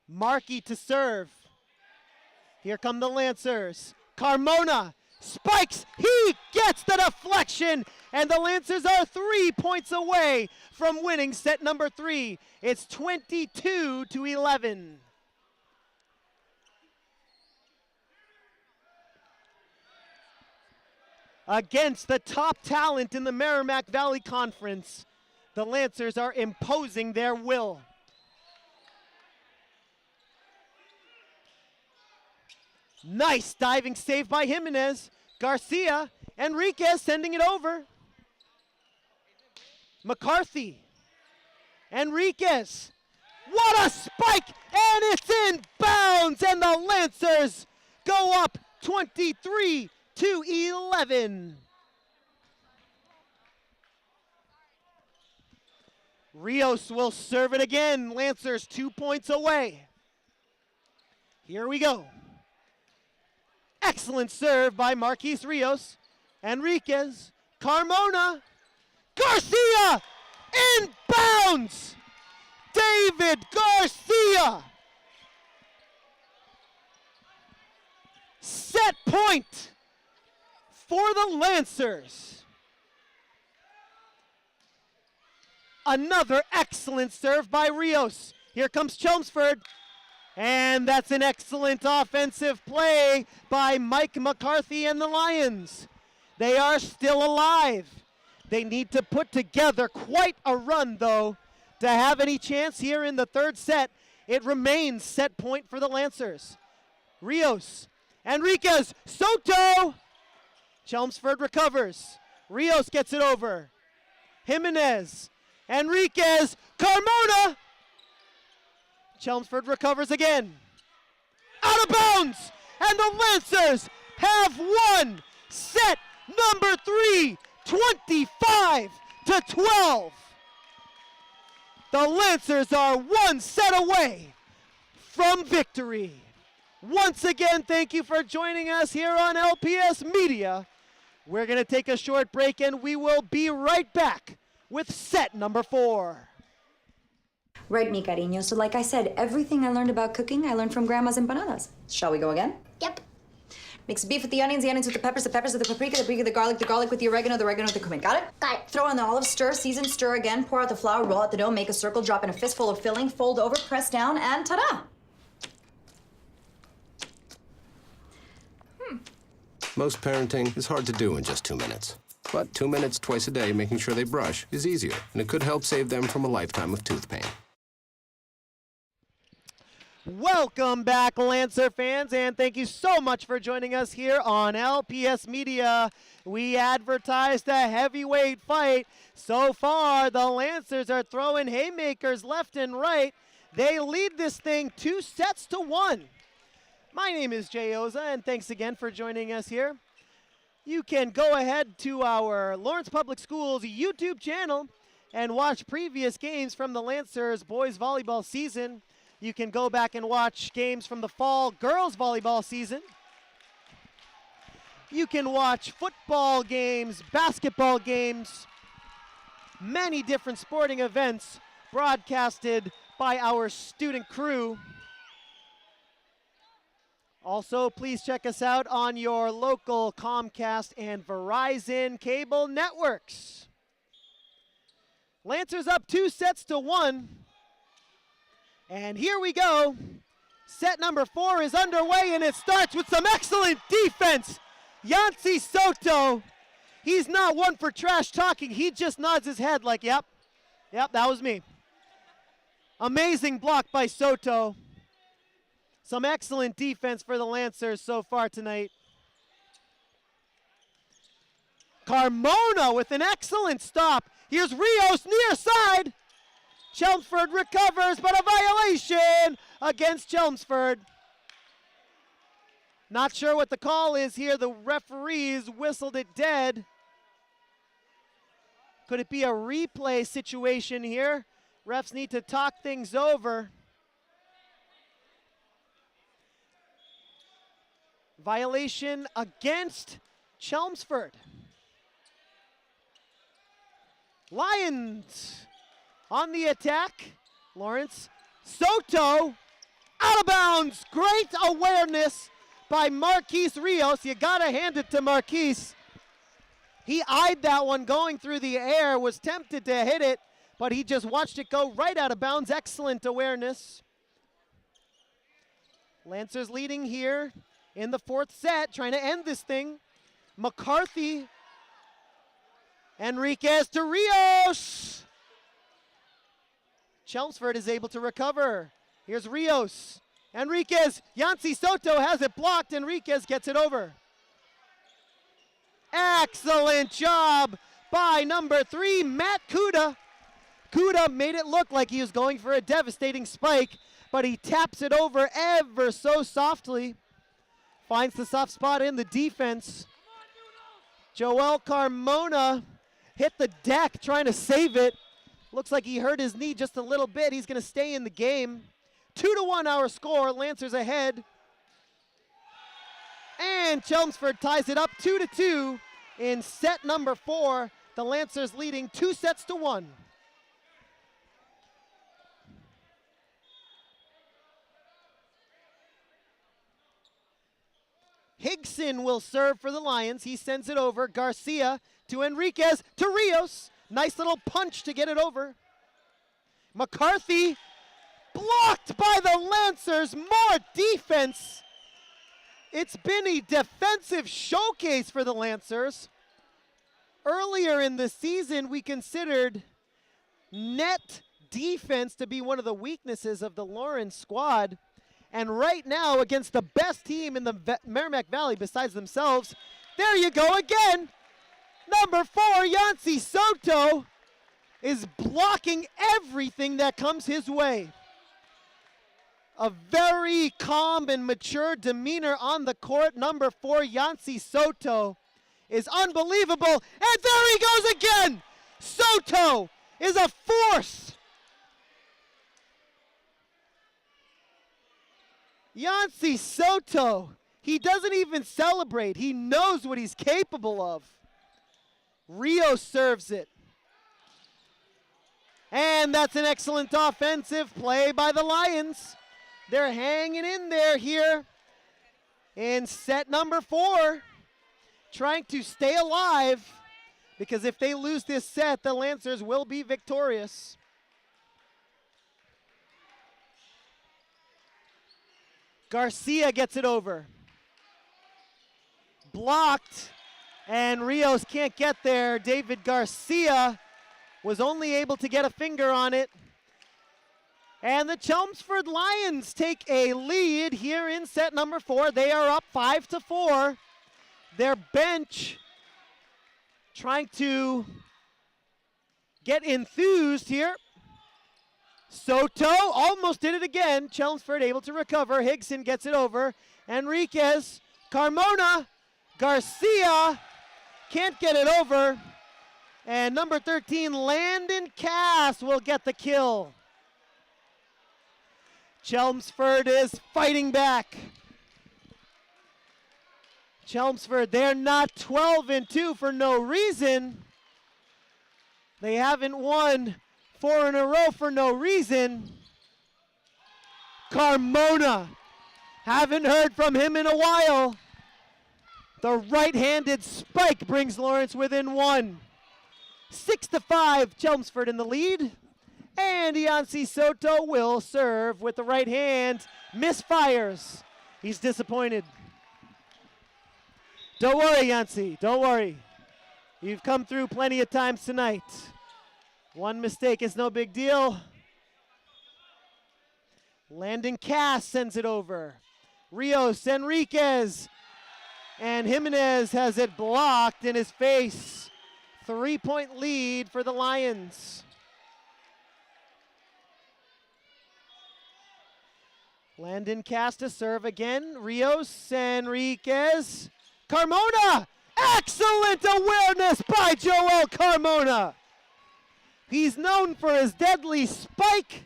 Markey to serve. Here come the Lancers. Carmona spikes. He gets the deflection, and the Lancers are 3 points away from winning set number 3. It's 22-11. Against the top talent in the Merrimack Valley Conference, the Lancers are imposing their will. Nice diving save by Jimenez. Garcia, Enriquez sending it over. McCarthy, Enriquez. What a spike, and it's in bounds, and the Lancers go up 23-11. Rios will serve it again. Lancers 2 points away. Here we go. Excellent serve by Marquis Rios. Enriquez. Carmona. Garcia! In bounds! David Garcia! Set point for the Lancers. Another excellent serve by Rios. Here comes Chelmsford. And that's an excellent offensive play by Mike McCarthy and the Lions. They are still alive. They need to put together quite a run, though, to have any chance here in the third set. It remains set point for the Lancers. Rios, Enriquez, Soto. Chelmsford recovers. Rios gets it over. Jimenez, Enriquez, Carmona. Chelmsford recovers again. Out of bounds! And the Lancers have won set Number 3, 25-12. The Lancers are one set away from victory. Once again, thank you for joining us here on LPS Media. We're going to take a short break and we will be right back with set number 4. Right, mi cariño. So like I said, everything I learned about cooking, I learned from Grandma's empanadas. Shall we go again? Yep. Mix beef with the onions with the peppers with the paprika with the garlic with the oregano with the cumin. Got it? Got it. Throw in the olives, stir, season, stir again, pour out the flour, roll out the dough, make a circle, drop in a fistful of filling, fold over, press down, and ta-da! Most parenting is hard to do in just 2 minutes. But 2 minutes twice a day making sure they brush is easier, and it could help save them from a lifetime of tooth pain. Welcome back, Lancer fans, and thank you so much for joining us here on LPS Media. We advertised a heavyweight fight. So far, the Lancers are throwing haymakers left and right. They lead this thing 2-1. My name is Jay Oza, and thanks again for joining us here. You can go ahead to our Lawrence Public Schools YouTube channel and watch previous games from the Lancers boys volleyball season. You can go back and watch games from the fall girls volleyball season. You can watch football games, basketball games, many different sporting events broadcasted by our student crew. Also, please check us out on your local Comcast and Verizon cable networks. Lancers up 2-1. And here we go. Set number 4 is underway, and it starts with some excellent defense. Yancy Soto, he's not one for trash talking. He just nods his head like, yep, that was me. Amazing block by Soto. Some excellent defense for the Lancers so far tonight. Carmona with an excellent stop. Here's Rios near side. Chelmsford recovers, but a violation against Chelmsford. Not sure what the call is here. The referees whistled it dead. Could it be a replay situation here? Refs need to talk things over. Violation against Chelmsford. Lions on the attack. Lawrence. Soto out of bounds. Great awareness by Marquise Rios. You gotta hand it to Marquise. He eyed that one going through the air, was tempted to hit it, but he just watched it go right out of bounds. Excellent awareness. Lancers leading here in the 4th set, trying to end this thing. McCarthy. Enriquez to Rios. Chelmsford is able to recover. Here's Rios. Enriquez. Yancy Soto has it blocked. Enriquez gets it over. Excellent job by number 3, Matt Kuda. Kuda made it look like he was going for a devastating spike, but he taps it over ever so softly. Finds the soft spot in the defense. Joel Carmona hit the deck trying to save it. Looks like he hurt his knee just a little bit. He's going to stay in the game. 2-1 our score. Lancers ahead. And Chelmsford ties it up 2-2 in set number 4. The Lancers leading 2-1. Higson will serve for the Lions. He sends it over. Garcia to Enriquez to Rios. Nice little punch to get it over. McCarthy blocked by the Lancers. More defense. It's been a defensive showcase for the Lancers. Earlier in the season, we considered net defense to be one of the weaknesses of the Lawrence squad. And right now, against the best team in the Merrimack Valley besides themselves, there you go again. Number 4, Yancy Soto, is blocking everything that comes his way. A very calm and mature demeanor on the court. Number 4, Yancy Soto, is unbelievable. And there he goes again. Soto is a force. Yancy Soto, he doesn't even celebrate. He knows what he's capable of. Rios serves it. And that's an excellent offensive play by the Lions. They're hanging in there here in set number 4, trying to stay alive, because if they lose this set, the Lancers will be victorious. Garcia gets it over. Blocked, and Rios can't get there. David Garcia was only able to get a finger on it. And the Chelmsford Lions take a lead here in set number 4. They are up 5-4. Their bench trying to get enthused here. Soto almost did it again. Chelmsford able to recover. Higson gets it over. Enriquez, Carmona, Garcia can't get it over. And number 13, Landon Cass will get the kill. Chelmsford is fighting back. Chelmsford, they're not 12-2 for no reason. They haven't won 4 in a row for no reason. Carmona, haven't heard from him in a while. The right-handed spike brings Lawrence within 1. 6-5, Chelmsford in the lead. And Yancy Soto will serve with the right hand. Misfires. He's disappointed. Don't worry, Yancy. Don't worry. You've come through plenty of times tonight. One mistake is no big deal. Landon Cass sends it over. Rios, Enriquez. And Jimenez has it blocked in his face. 3-point lead for the Lions. Landon Cass to serve again. Rios, Enriquez. Carmona! Excellent awareness by Joel Carmona. He's known for his deadly spike,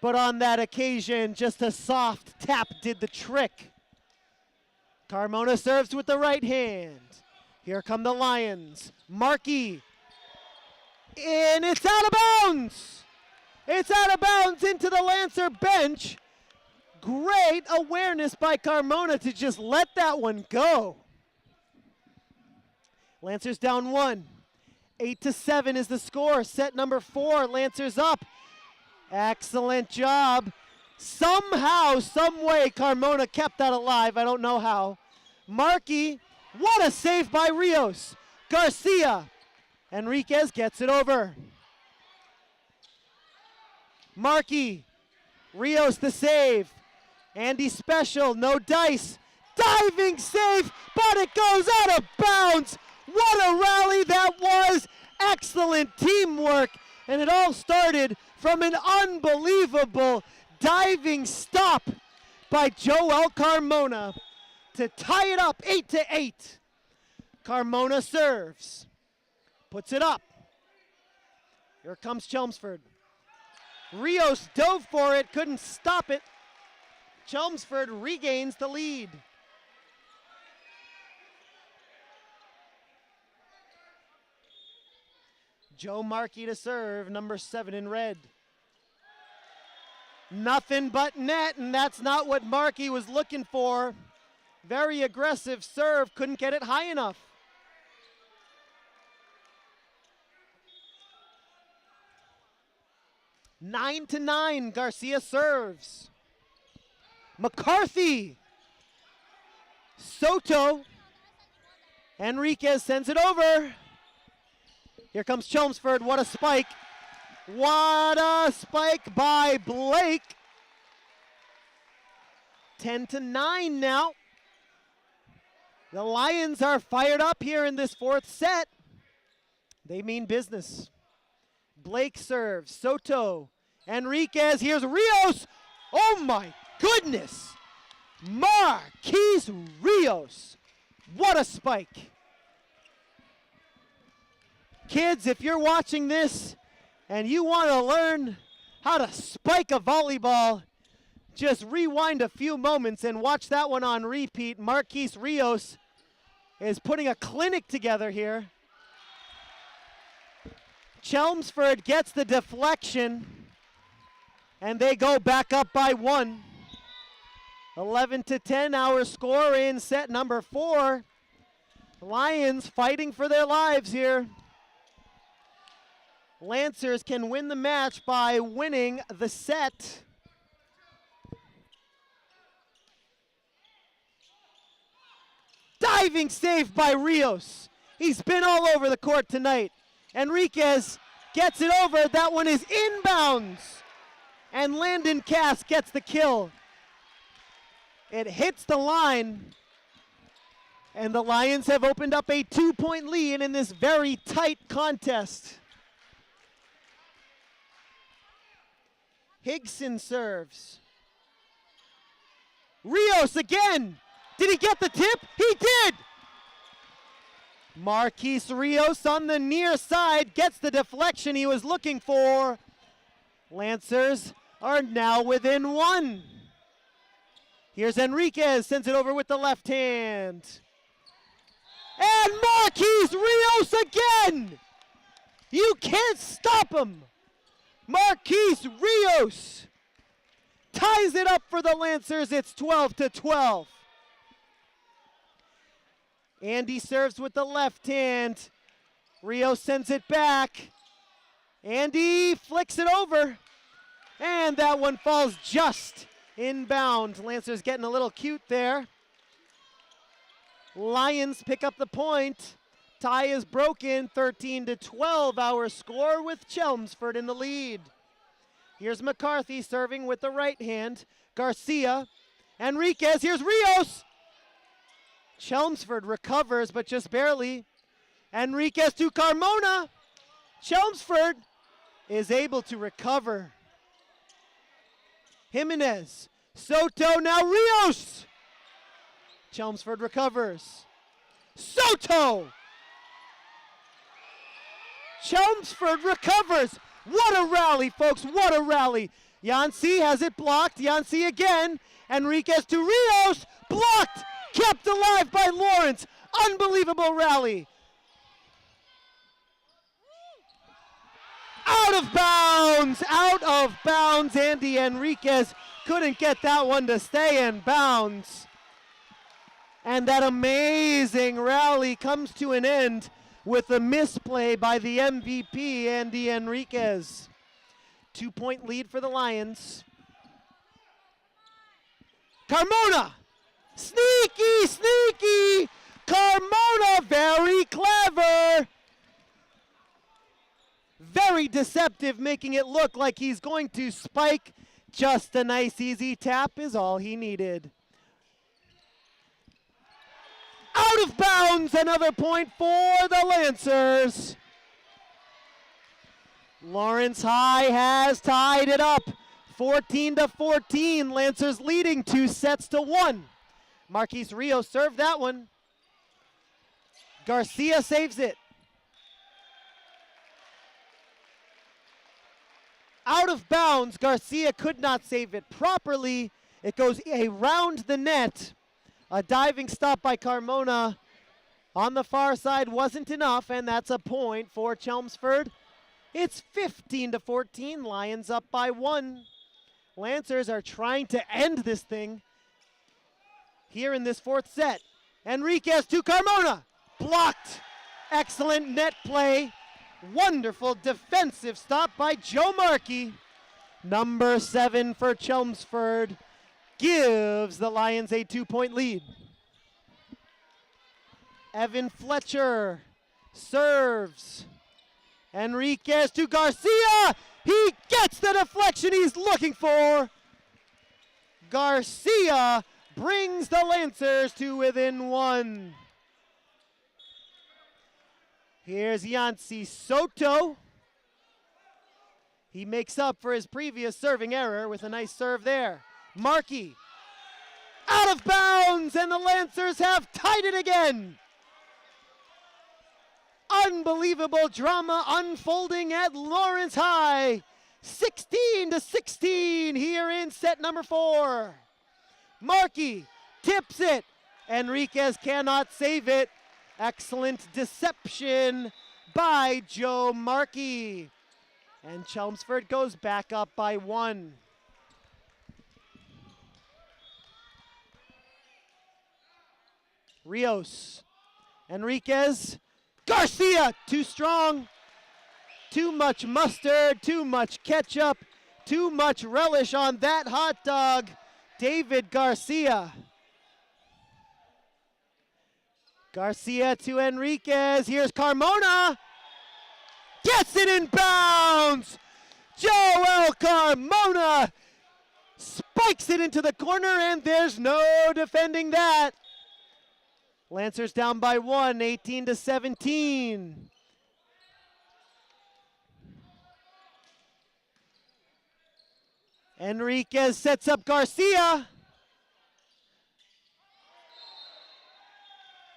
but on that occasion, just a soft tap did the trick. Carmona serves with the right hand. Here come the Lions. Markey. And it's out of bounds. It's out of bounds into the Lancer bench. Great awareness by Carmona to just let that one go. Lancers down 1. 8-7 is the score. Set number 4, Lancers up. Excellent job. Somehow, some way, Carmona kept that alive. I don't know how. Markey, what a save by Rios. Garcia. Enriquez gets it over. Markey. Rios the save. Andy Special, no dice. Diving save, but it goes out of bounds. What a rally that was. Excellent teamwork. And it all started from an unbelievable diving stop by Joel Carmona to tie it up 8-8. Carmona serves. Puts it up. Here comes Chelmsford. Rios dove for it, couldn't stop it. Chelmsford regains the lead. Joe Markey to serve, number 7 in red. Nothing but net, and that's not what Markey was looking for. Very aggressive serve, couldn't get it high enough. Nine to 9, Garcia serves. McCarthy. Soto. Enriquez sends it over. Here comes Chelmsford. What a spike. What a spike by Blake. 10-9 now. The Lions are fired up here in this 4th set. They mean business. Blake serves. Soto. Enriquez. Here's Rios. Oh my goodness. Marquise Rios. What a spike. Kids, if you're watching this and you want to learn how to spike a volleyball, just rewind a few moments and watch that one on repeat. Marquise Rios is putting a clinic together here. Chelmsford gets the deflection, and they go back up by 1. 11-10 our score in set number 4. Lions fighting for their lives here. Lancers can win the match by winning the set. Diving save by Rios. He's been all over the court tonight. Enriquez gets it over. That one is inbounds. And Landon Cass gets the kill. It hits the line. And the Lions have opened up a 2-point lead in this very tight contest. Higson serves. Rios again. Did he get the tip? He did! Marquise Rios on the near side gets the deflection he was looking for. Lancers are now within 1. Here's Enriquez, sends it over with the left hand. And Marquise Rios again! You can't stop him! Marquise Rios ties it up for the Lancers. It's 12-12. Andy serves with the left hand. Rios sends it back. Andy flicks it over. And that one falls just inbound. Lancers getting a little cute there. Lions pick up the point. Tie is broken, 13-12 our score with Chelmsford in the lead. Here's McCarthy serving with the right hand. Garcia, Enriquez, here's Rios. Chelmsford recovers, but just barely. Enriquez to Carmona. Chelmsford is able to recover. Jimenez, Soto, now Rios. Chelmsford recovers. Soto! Chelmsford recovers. What a rally, folks, what a rally. Yancey has it blocked. Yancey again. Enriquez to Rios. Blocked. Kept alive by Lawrence. Unbelievable rally. Out of bounds. Out of bounds. Andy Enriquez couldn't get that one to stay in bounds. And that amazing rally comes to an end with a misplay by the MVP, Andy Enriquez. 2-point lead for the Lions. Carmona! Sneaky, sneaky! Carmona, very clever! Very deceptive, making it look like he's going to spike. Just a nice, easy tap is all he needed. Out of bounds, another point for the Lancers. Lawrence High has tied it up. 14-14, Lancers leading 2-1. Marquise Rios served that one. Garcia saves it. Out of bounds, Garcia could not save it properly. It goes around the net. A diving stop by Carmona on the far side wasn't enough, and that's a point for Chelmsford. It's 15-14, Lions up by 1. Lancers are trying to end this thing here in this 4th set. Enriquez to Carmona, blocked. Excellent net play. Wonderful defensive stop by Joe Markey. Number 7 for Chelmsford gives the Lions a 2-point lead. Evan Fletcher serves. Enriquez to Garcia. He gets the deflection he's looking for. Garcia brings the Lancers to within 1. Here's Yancey Soto. He makes up for his previous serving error with a nice serve there. Markey out of bounds, and the Lancers have tied it again. Unbelievable drama unfolding at Lawrence High. 16-16 here in set number 4. Markey tips it. Enriquez cannot save it. Excellent deception by Joe Markey. And Chelmsford goes back up by 1. Rios. Enriquez. Garcia, too strong. Too much mustard, too much ketchup, too much relish on that hot dog. David Garcia. Garcia to Enriquez. Here's Carmona. Gets it in bounds. Joel Carmona spikes it into the corner, and there's no defending that. Lancers down by 1, 18-17. Enriquez sets up Garcia.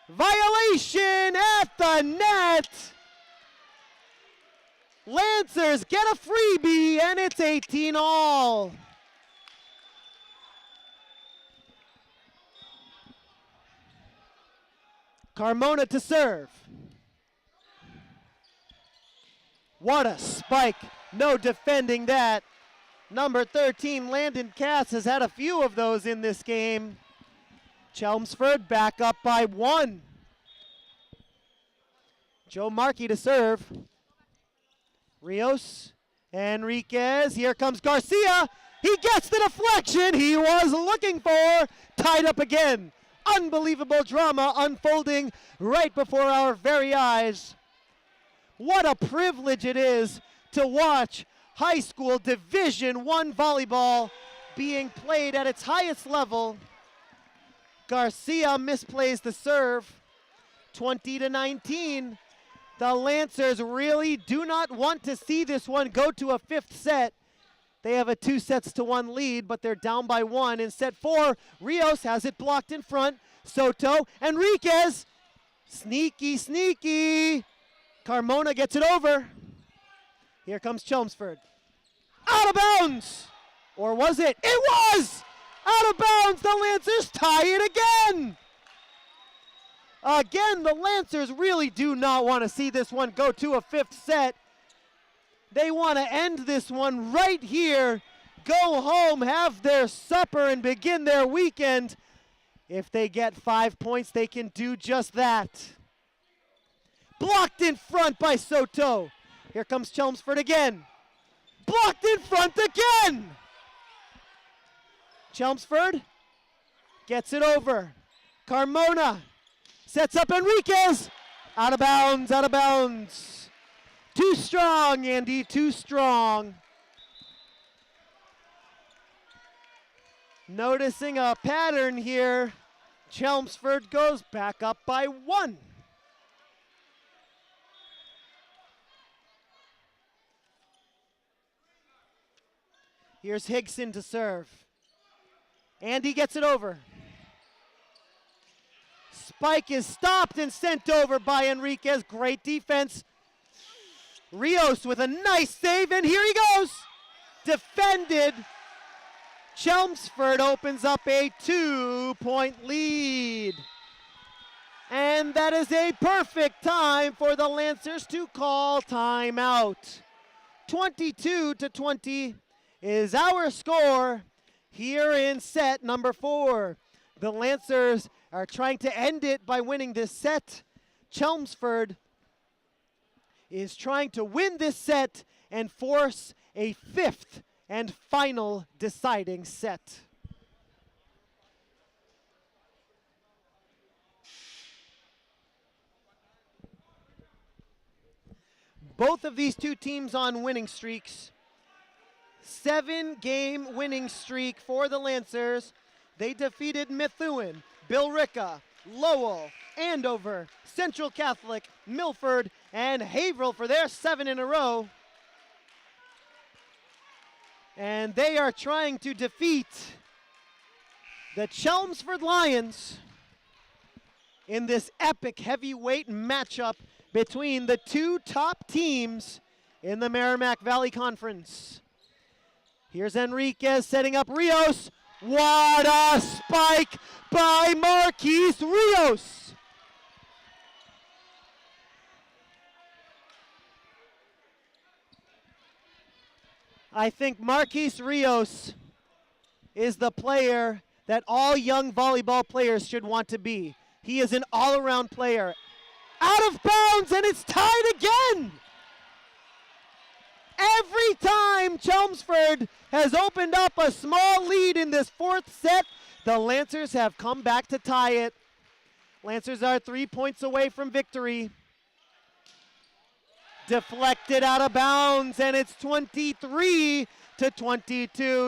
Violation at the net. Lancers get a freebie, and it's 18-all. Carmona to serve. What a spike. No defending that. Number 13, Landon Cass, has had a few of those in this game. Chelmsford back up by 1. Joe Markey to serve. Rios, Enriquez, here comes Garcia. He gets the deflection he was looking for. Tied up again. Unbelievable drama unfolding right before our very eyes. What a privilege it is to watch high school Division I volleyball being played at its highest level. Garcia misplays the serve. 20-19. The Lancers really do not want to see this one go to a 5th set. They have a 2-1 lead, but they're down by 1 in set 4. Rios has it blocked in front. Soto, Enriquez, sneaky, sneaky. Carmona gets it over. Here comes Chelmsford. Out of bounds! Or was it? It was! Out of bounds, the Lancers tie it again! Again, the Lancers really do not want to see this one go to a 5th set. They want to end this one right here, go home, have their supper, and begin their weekend. If they get 5 points, they can do just that. Blocked in front by Soto. Here comes Chelmsford again. Blocked in front again! Chelmsford gets it over. Carmona sets up Enriquez. Out of bounds, out of bounds. Too strong, Andy, too strong. Noticing a pattern here. Chelmsford goes back up by 1. Here's Higson to serve. Andy gets it over. Spike is stopped and sent over by Enriquez. Great defense. Rios with a nice save, and here he goes. Defended. Chelmsford opens up a 2-point lead. And that is a perfect time for the Lancers to call timeout. 22-20 is our score here in set number 4. The Lancers are trying to end it by winning this set. Chelmsford is trying to win this set and force a 5th and final deciding set. Both of these two teams on winning streaks. 7-game winning streak for the Lancers. They defeated Methuen, Billerica, Lowell, Andover, Central Catholic, Milford, and Haverhill for their 7 in a row. And they are trying to defeat the Chelmsford Lions in this epic heavyweight matchup between the two top teams in the Merrimack Valley Conference. Here's Enriquez setting up Rios. What a spike by Marquise Rios. I think Marquise Rios is the player that all young volleyball players should want to be. He is an all-around player. Out of bounds, and it's tied again. Every time Chelmsford has opened up a small lead in this fourth set, the Lancers have come back to tie it. Lancers are 3 points away from victory. Deflected out of bounds, and it's 23-22.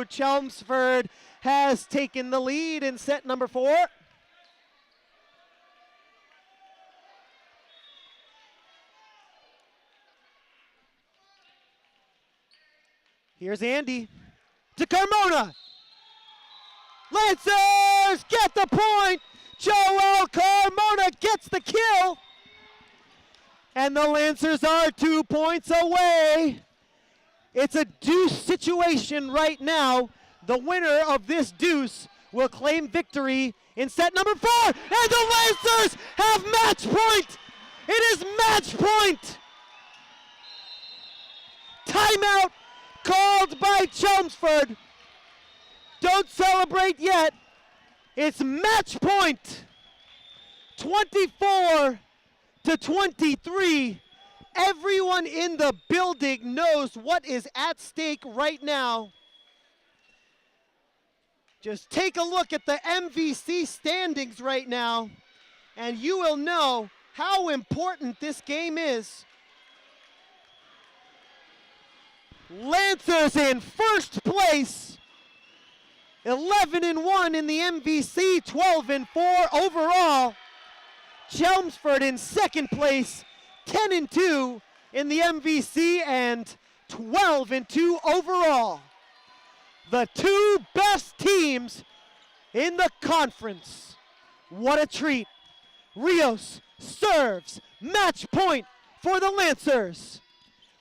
Chelmsford has taken the lead in set number 4. Here's Andy to Carmona. Lancers get the point. Joel Carmona gets the kill. And the Lancers are 2 points away. It's a deuce situation right now. The winner of this deuce will claim victory in set number 4. And the Lancers have match point. It is match point. Timeout called by Chelmsford. Don't celebrate yet. It's match point. 24-23. Everyone in the building knows what is at stake right now. Just take a look at the MVC standings right now, and you will know how important this game is. Lancers in first place, 11-1 in the MVC, 12-4 overall. Chelmsford in second place, 10-2 in the MVC and 12-2 overall. The two best teams in the conference. What a treat. Rios serves, match point for the Lancers.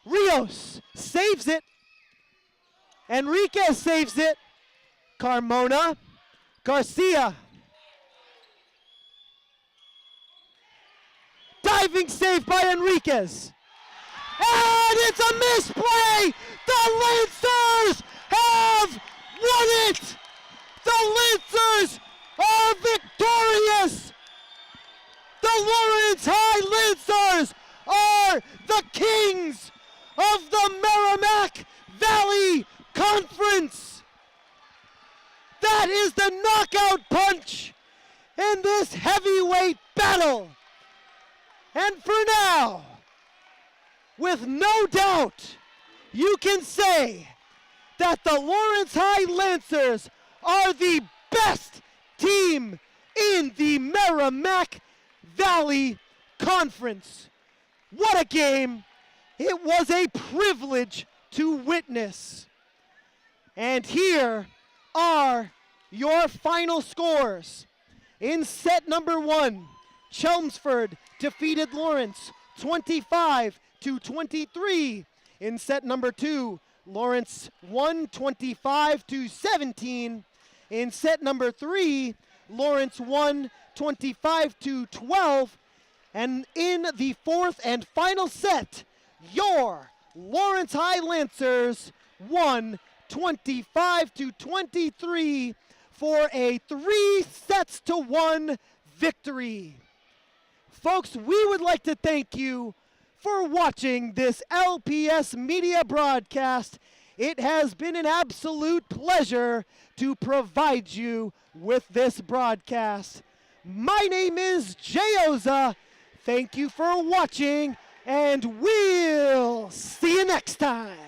Rios saves it. Enriquez saves it. Carmona, Garcia. Diving save by Enriquez. And it's a misplay! The Lancers have won it! The Lancers are victorious! The Lawrence High Lancers are the kings of the Merrimack Valley Conference. That is the knockout punch in this heavyweight battle. And for now, with no doubt, you can say that the Lawrence High Lancers are the best team in the Merrimack Valley Conference. What a game. It was a privilege to witness. And here are your final scores. In set number 1, Chelmsford defeated Lawrence 25-23. In set number 2, Lawrence won 25-17. In set number 3, Lawrence won 25-12. And in the fourth and final set, your Lawrence High Lancers won 25-23 for a 3-1 victory. Folks, we would like to thank you for watching this LPS media broadcast. It has been an absolute pleasure to provide you with this broadcast. My name is Jay Oza. Thank you for watching, and we'll see you next time.